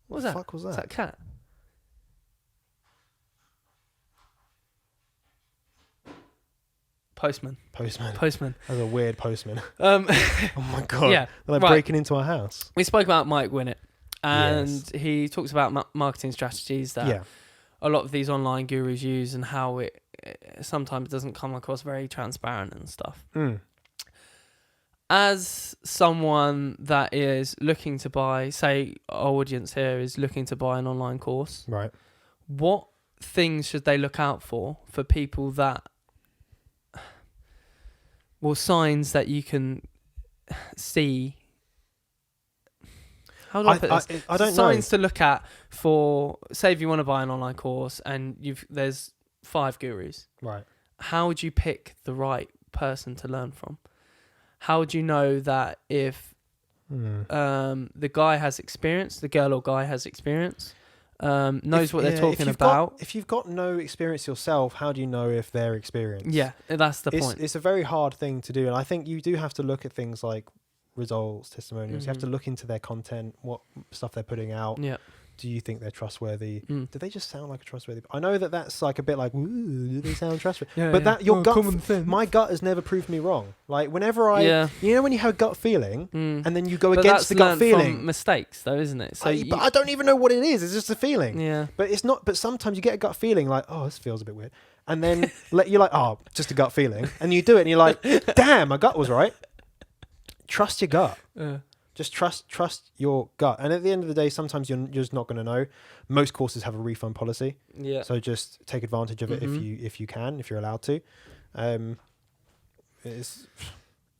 What was that? The fuck was that? Is that a cat? Postman. That was a weird postman. Oh my god. Yeah. They're like breaking into our house. We spoke about Mike Winnett, and he talks about marketing strategies that a lot of these online gurus use, and how it sometimes doesn't come across very transparent and stuff. As someone that is looking to buy, say our audience here is looking to buy an online course, right? What things should they look out for people that, well, signs that you can see? How do I put this? I don't know. Signs to look at for, say if you want to buy an online course and there's 5 gurus. Right. How would you pick the right person to learn from? How would you know that if the guy has experience, the girl or guy has experience, knows what they're talking about? If you've got no experience yourself, how do you know if they're experienced? Yeah, that's the point. It's a very hard thing to do. And I think you do have to look at things like results, testimonials. You have to look into their content, what stuff they're putting out. Yeah. Do you think they're trustworthy? Do they just sound like a trustworthy? I know that's like a bit like, ooh, do they sound trustworthy? But that your gut, my gut has never proved me wrong. Like whenever you know when you have a gut feeling and then you go against the gut feeling. From mistakes though, isn't it? So but I don't even know what it is. It's just a feeling. Yeah. But it's not. But sometimes you get a gut feeling like, oh, this feels a bit weird, and then you're like, oh, just a gut feeling, and you do it, and you're like, damn, my gut was right. trust your gut. Yeah. Just trust your gut. And at the end of the day, sometimes you're just not going to know. Most courses have a refund policy. Yeah. So just take advantage of it if you can, if you're allowed to.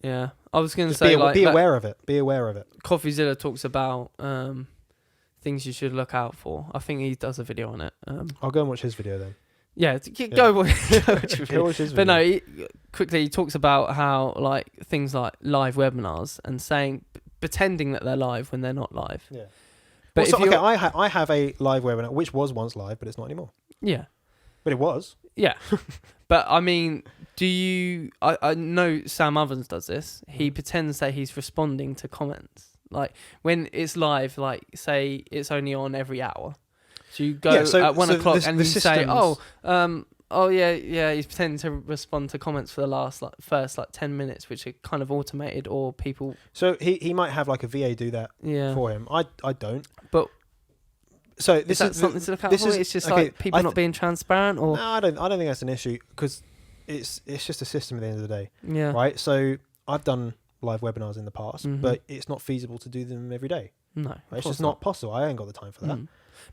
Yeah. I was going to say, be aware of it. Be aware of it. CoffeeZilla talks about things you should look out for. I think he does a video on it. I'll go and watch his video then. Yeah, go watch his Go watch his video. But video. no, he talks about how like things like live webinars and pretending that they're live when they're not live. Yeah. But I have a live webinar which was once live, but it's not anymore. Yeah. But it was. Yeah. But I mean, I know Sam Ovens does this. He pretends that he's responding to comments. Like when it's live, like say it's only on every hour. So you go at 1 o'clock and you say, he's pretending to respond to comments for the first 10 minutes, which are kind of automated or people. So he might have like a VA do that for him. I don't. But so this is something to look out for. It's just like people not being transparent, or no, I don't think that's an issue because it's just a system at the end of the day. Yeah. Right. So I've done live webinars in the past, but it's not feasible to do them every day. No, right? It's just not possible. I ain't got the time for that.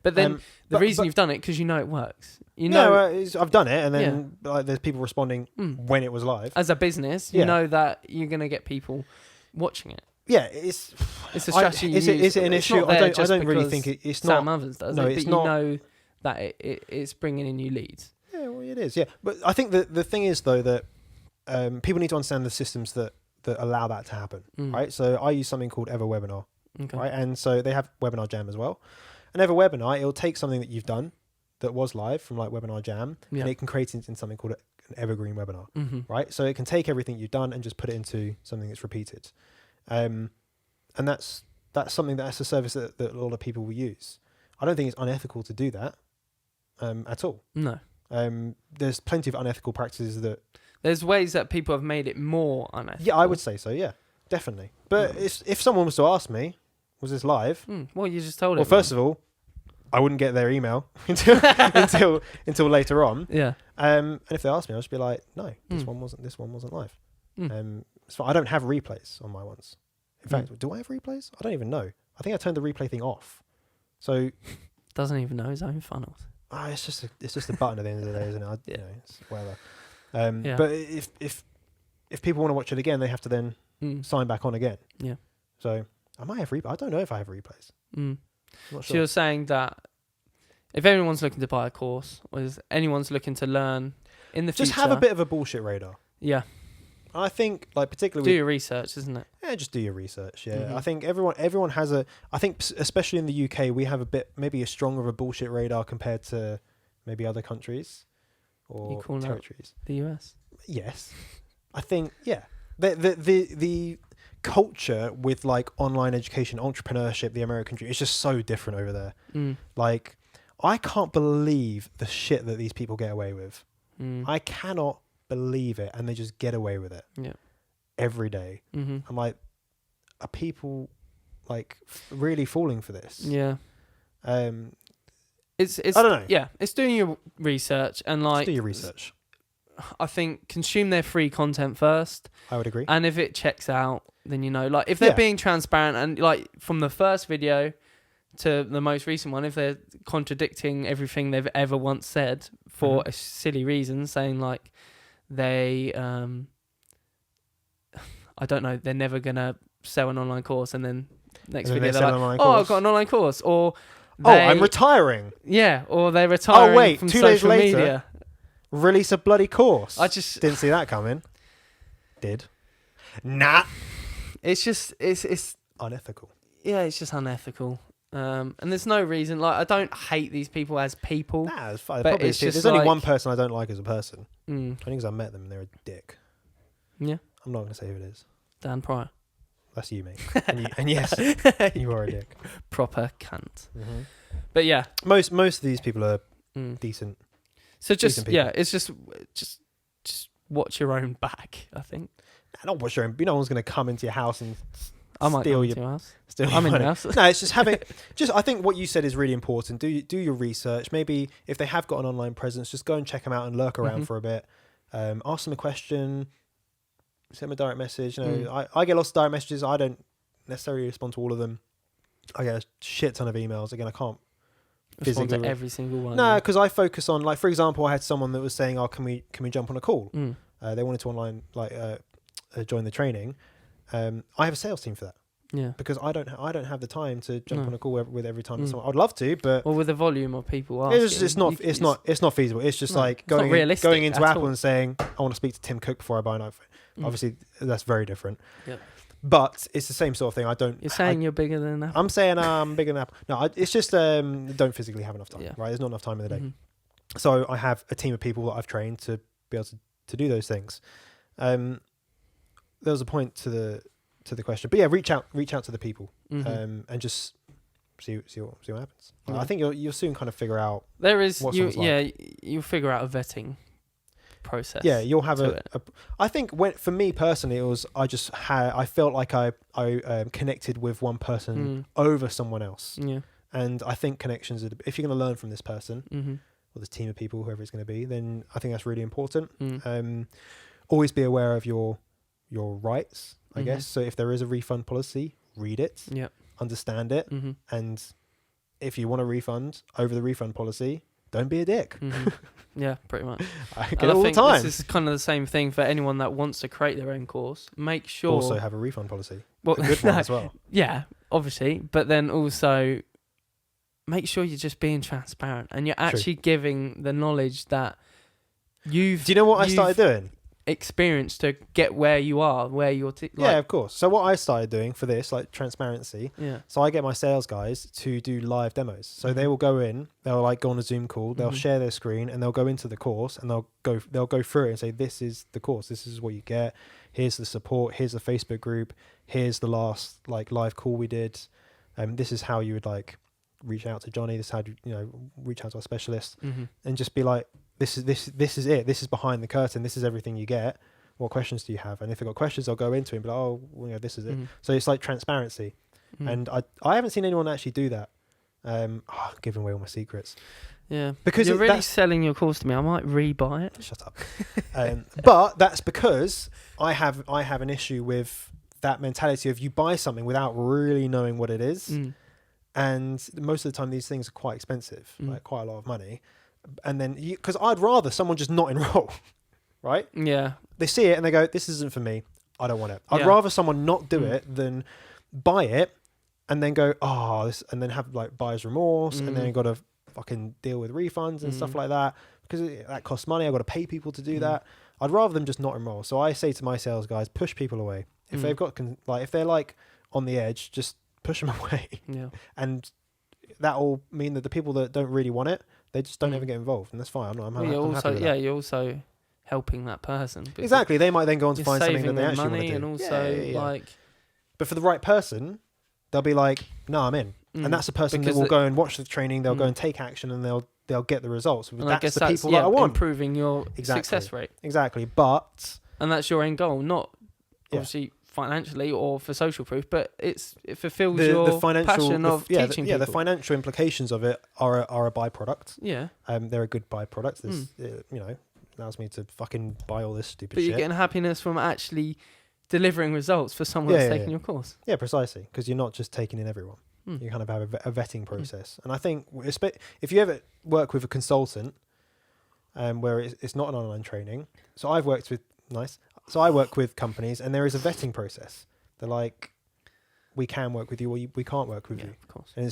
But then the reason you've done it because you know it works. I've done it, and then there's people responding when it was live. As a business, you know that you're going to get people watching it. Yeah, it's a strategy. Is it an issue? I don't really think it's not. Sam Ovens does it, it's but not. You know that it's bringing in new leads. Yeah, well, it is. Yeah, but I think the thing is though that people need to understand the systems that allow that to happen. Right. So I use something called EverWebinar. Okay. Right, and so they have Webinar Jam as well. And EverWebinar, it'll take something that you've done that was live from like Webinar Jam, and it can create it in something called an evergreen webinar. Right, so it can take everything you've done and just put it into something that's repeated. And that's something that's a service that a lot of people will use. I don't think it's unethical to do that at all. No. There's plenty of unethical practices that... There's ways that people have made it more unethical. Yeah, I would say so, yeah, definitely. But if someone was to ask me, was this live? Well, you just told it. Well, first of all, I wouldn't get their email until later on. Yeah. And if they asked me, I'd just be like, no, this one wasn't live. So I don't have replays on my ones. In fact, do I have replays? I don't even know. I think I turned the replay thing off. So doesn't even know his own funnels. It's just a button at the end of the day, isn't it? It's whatever. Yeah. But if people want to watch it again, they have to then sign back on again. Yeah. So I might have I don't know if I have replays. I'm not So sure. you're saying that if anyone's looking to buy a course, or if anyone's looking to learn in the future, just have a bit of a bullshit radar. Yeah. I think, like, particularly... Do your research, isn't it? Yeah, just do your research, yeah. I think everyone has I think, especially in the UK, we have maybe a stronger of a bullshit radar compared to maybe other countries or territories. The US? Yes. I think, yeah. The culture with, like, online education, entrepreneurship, the American dream, it's just so different over there. Like, I can't believe the shit that these people get away with. I cannot believe it, and they just get away with it every day. I'm like, are people like really falling for this? Yeah. It's I don't know. Yeah, it's doing your research and like just do your research. I think consume their free content first. I would agree. And if it checks out, then you know, like if they're being transparent and like from the first video to the most recent one, if they're contradicting everything they've ever once said for a silly reason, saying like they I don't know, they're never gonna sell an online course, and then next video they're like, I've got an online course, or I'm retiring. Yeah, or they're retiring from 2 days social later, media. Release a bloody course. I just didn't see that coming. Did. Nah. It's just it's unethical. Yeah, it's just unethical. And there's no reason. Like, I don't hate these people as people. Nah, it's fine. But it's just there's only one person I don't like as a person. I think because I met them and they're a dick. Yeah. I'm not going to say who it is. Dan Pryor. That's you, mate. And yes, you are a dick. Proper cunt. But yeah. Most of these people are decent. So just, it's just watch your own back, I think. Not watch your own. No one's going to come into your house and steal your house. I'm in your house. No, it's just having. I think what you said is really important. Do your research. Maybe if they have got an online presence, just go and check them out and lurk around for a bit. Ask them a question. send them a direct message. You know, I get lots of direct messages. I don't necessarily respond to all of them. I get a shit ton of emails. Again, I can't respond to every single one. No, because I focus on, like, for example, I had someone that was saying, "Oh, can we jump on a call?" They wanted to online join the training. I have a sales team for that. Yeah, because I don't have the time to jump on a call with every time someone. I'd love to, but with the volume of people asking, it's not feasible. It's just like going into Apple and saying, "I want to speak to Tim Cook before I buy an iPhone." Obviously, that's very different. Yeah. But it's the same sort of thing. You're saying you're bigger than Apple? I'm saying I'm bigger than Apple. No, it's just don't physically have enough time. Right? There's not enough time in the day. So I have a team of people that I've trained to be able to do those things. There was a point to the question, but yeah, reach out to the people and just see what happens. I think you'll soon kind of figure out. There is you'll figure out a vetting process. Yeah, you'll have I think for me personally, it was I felt like I connected with one person over someone else. Yeah, and I think connections if you're going to learn from this person or this team of people, whoever it's going to be, then I think that's really important. Always be aware of your rights, I guess. So if there is a refund policy, read it, understand it, and if you want a refund over the refund policy, don't be a dick. Yeah, pretty much. I get it all the time. This is kind of the same thing for anyone that wants to create their own course. Make sure also have a refund policy, a good one as well. Yeah, obviously, but then also make sure you're just being transparent and you're actually giving the knowledge that you've. Do you know what I started doing? Experience to get where you are, where you're yeah, of course. So what I started doing for this, like, transparency, so I get my sales guys to do live demos. So they will go in, they'll like go on a Zoom call, they'll share their screen, and they'll go into the course, and they'll go through it and say, this is the course, this is what you get, here's the support, here's the Facebook group, here's the last like live call we did, this is how you would like reach out to Johnny, this is how you reach out to our specialist, and just be like, This is it. This is behind the curtain. This is everything you get. What questions do you have? And if they've got questions, I'll go into it and be like, oh, this is it. So it's like transparency. And I haven't seen anyone actually do that. Giving away all my secrets. Yeah. Because you're really selling your course to me. I might rebuy it. Shut up. But that's because I have an issue with that mentality of you buy something without really knowing what it is. And most of the time these things are quite expensive, like quite a lot of money. And then because I'd rather someone just not enroll, right? Yeah. They see it and they go, this isn't for me. I don't want it. I'd rather someone not do it than buy it and then go, this, and then have like buyer's remorse and then you've got to fucking deal with refunds and stuff like that because that costs money. I've got to pay people to do that. I'd rather them just not enroll. So I say to my sales guys, push people away. If they've got, if they're like on the edge, just push them away. Yeah. And that will mean that the people that don't really want it, they just don't ever get involved, and that's fine. I'm happy with that. You're also helping that person. Exactly. They might then go on to find something that they actually want to do. And also, like... But for the right person, they'll be like, no, I'm in. And that's the person that will go and watch the training, they'll go and take action, and they'll get the results. And that's the people that I want. Improving your success rate. Exactly. But... And that's your end goal, not obviously... financially or for social proof, but it fulfills your passion of teaching people. The financial implications of it are a byproduct. Yeah. They're a good byproduct. Allows me to fucking buy all this stupid shit. But you're getting happiness from actually delivering results for someone that's taking your course. Yeah, precisely. Because you're not just taking in everyone. You kind of have a vetting process. And I think if you ever work with a consultant where it's not an online training, so I've worked with So I work with companies, and there is a vetting process. They're like, we can work with you, or we can't work with you. Of course. And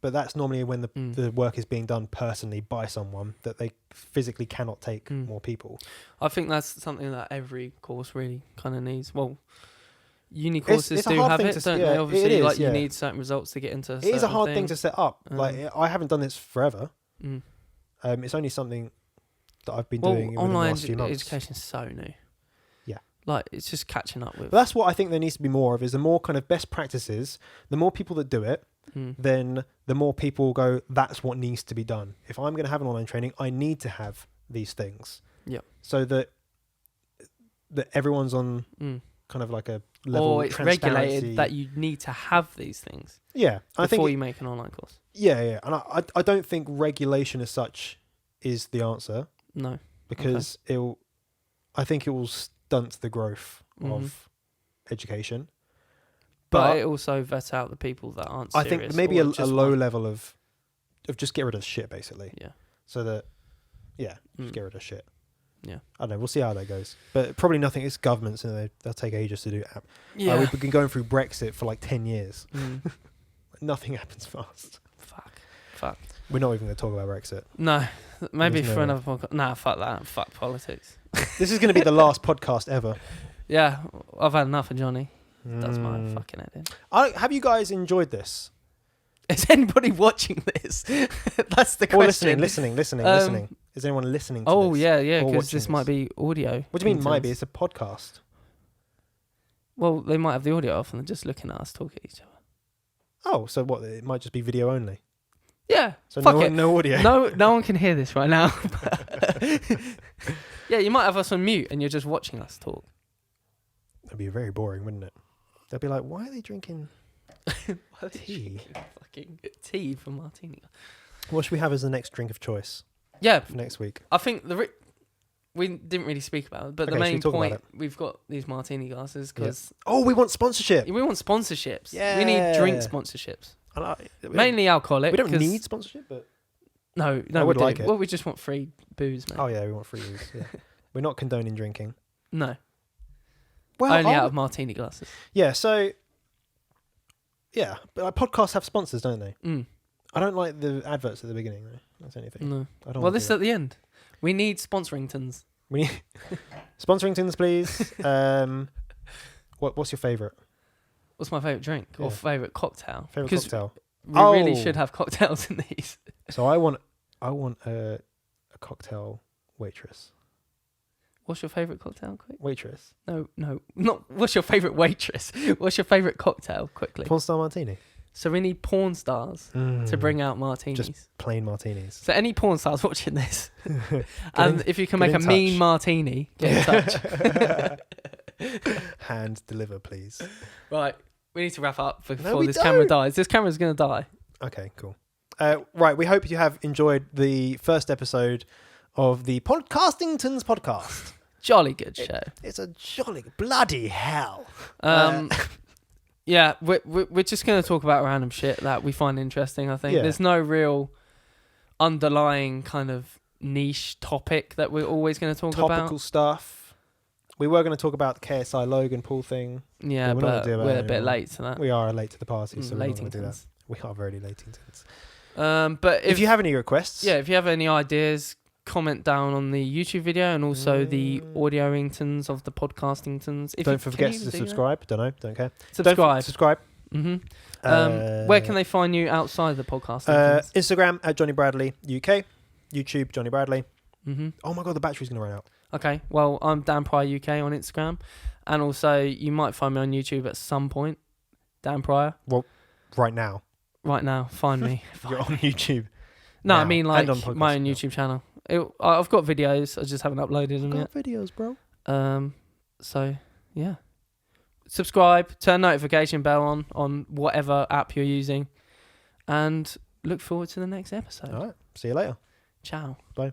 but that's normally when the work is being done personally by someone that they physically cannot take more people. I think that's something that every course really kind of needs. Well, uni courses do have it, don't they? Obviously, you need certain results to get into. It is a hard thing to set up. I haven't done this forever. It's only something that I've been doing in the last few months. Online education is so new. Yeah. Like, it's just catching up with. But that's what I think there needs to be more of, is the more kind of best practices, the more people that do it, then the more people go, that's what needs to be done. If I'm going to have an online training, I need to have these things. Yeah. So that everyone's on kind of like a level or it's regulated that you need to have these things. Yeah. Before you make an online course. Yeah. And I don't think regulation as such is the answer. No. Because I think it will stunts the growth of education. But it also vets out the people that aren't serious. I think maybe a low level of just get rid of shit, basically. Yeah. So that, just get rid of shit. Yeah. I don't know. We'll see how that goes. But probably nothing. It's governments, and they'll take ages to do. Yeah. We've been going through Brexit for like 10 years. Nothing happens fast. Fuck. We're not even going to talk about Brexit. No. Maybe for another podcast. Nah, fuck that. Fuck politics. This is going to be the last podcast ever. Yeah. I've had enough of Johnny. That's my fucking head in. Have you guys enjoyed this? Is anybody watching this? That's the question. Or listening. Is anyone listening to this? Oh, yeah, because this might be audio. What do you mean might be? It's a podcast. Well, they might have the audio off and they're just looking at us talk at each other. Oh, so what? It might just be video only. Yeah. So no audio. No one can hear this right now. Yeah, you might have us on mute and you're just watching us talk. That'd be very boring, wouldn't it? They'd be like, why are they drinking tea? Fucking tea from Martini. What should we have as the next drink of choice? Yeah. For next week? I think we didn't really speak about it, but the main point, we've got these Martini glasses because... Yeah. Oh, we want sponsorship. We want sponsorships. Yeah. We need drink sponsorships. Mainly alcoholic. We don't need sponsorship, but... No, I would like it. Well, we just want free booze, mate. Oh, yeah, we want free booze. Yeah. We're not condoning drinking. No. Well, only out of Martini glasses. Yeah, so... Yeah, but like podcasts have sponsors, don't they? I don't like the adverts at the beginning, though. That's anything. No. Well, this is at the end. We need sponsoringtons. We need sponsoringtons, please. What's your favourite? What's my favourite drink or favourite cocktail? Favourite cocktail. We really should have cocktails in these. So I want a cocktail waitress. What's your favourite cocktail, quick? Waitress. No, not. What's your favourite waitress? What's your favourite cocktail, quickly? Porn star martini. So we need porn stars to bring out martinis. Just plain martinis. So any porn stars watching this, and if you can make a mean martini, get in touch. Hand deliver, please. Right, we need to wrap up before this camera dies. This camera's going to die. Okay, cool. Right, we hope you have enjoyed the first episode of the Podcastingtons podcast. Jolly good show. It's a jolly bloody hell. Yeah, we're just going to talk about random shit that we find interesting, I think. Yeah. There's no real underlying kind of niche topic that we're always going to talk about. Topical stuff. We were going to talk about the KSI Logan Paul thing. Yeah, but we're a bit late to that. We are late to the party, so we're not going to do that. We are very Latingtons. But if you have any requests... Yeah, if you have any ideas... comment down on the YouTube video and also the audioingtons of the podcastingtons. Don't forget to subscribe. Don't care. Subscribe. Mm-hmm. Where can they find you outside the podcastingtons? Instagram at Johnny Bradley UK. YouTube Johnny Bradley. Mm-hmm. Oh my god, the battery's going to run out. Okay, well, I'm Dan Pryor UK on Instagram. And also, you might find me on YouTube at some point. Dan Pryor. Well, right now. Right now, find me. You're on YouTube. No, now. I mean like my own YouTube channel. I've got videos. I just haven't uploaded them yet. Videos, bro. So yeah, subscribe, turn notification bell on whatever app you're using, and look forward to the next episode. All right. See you later. Ciao. Bye.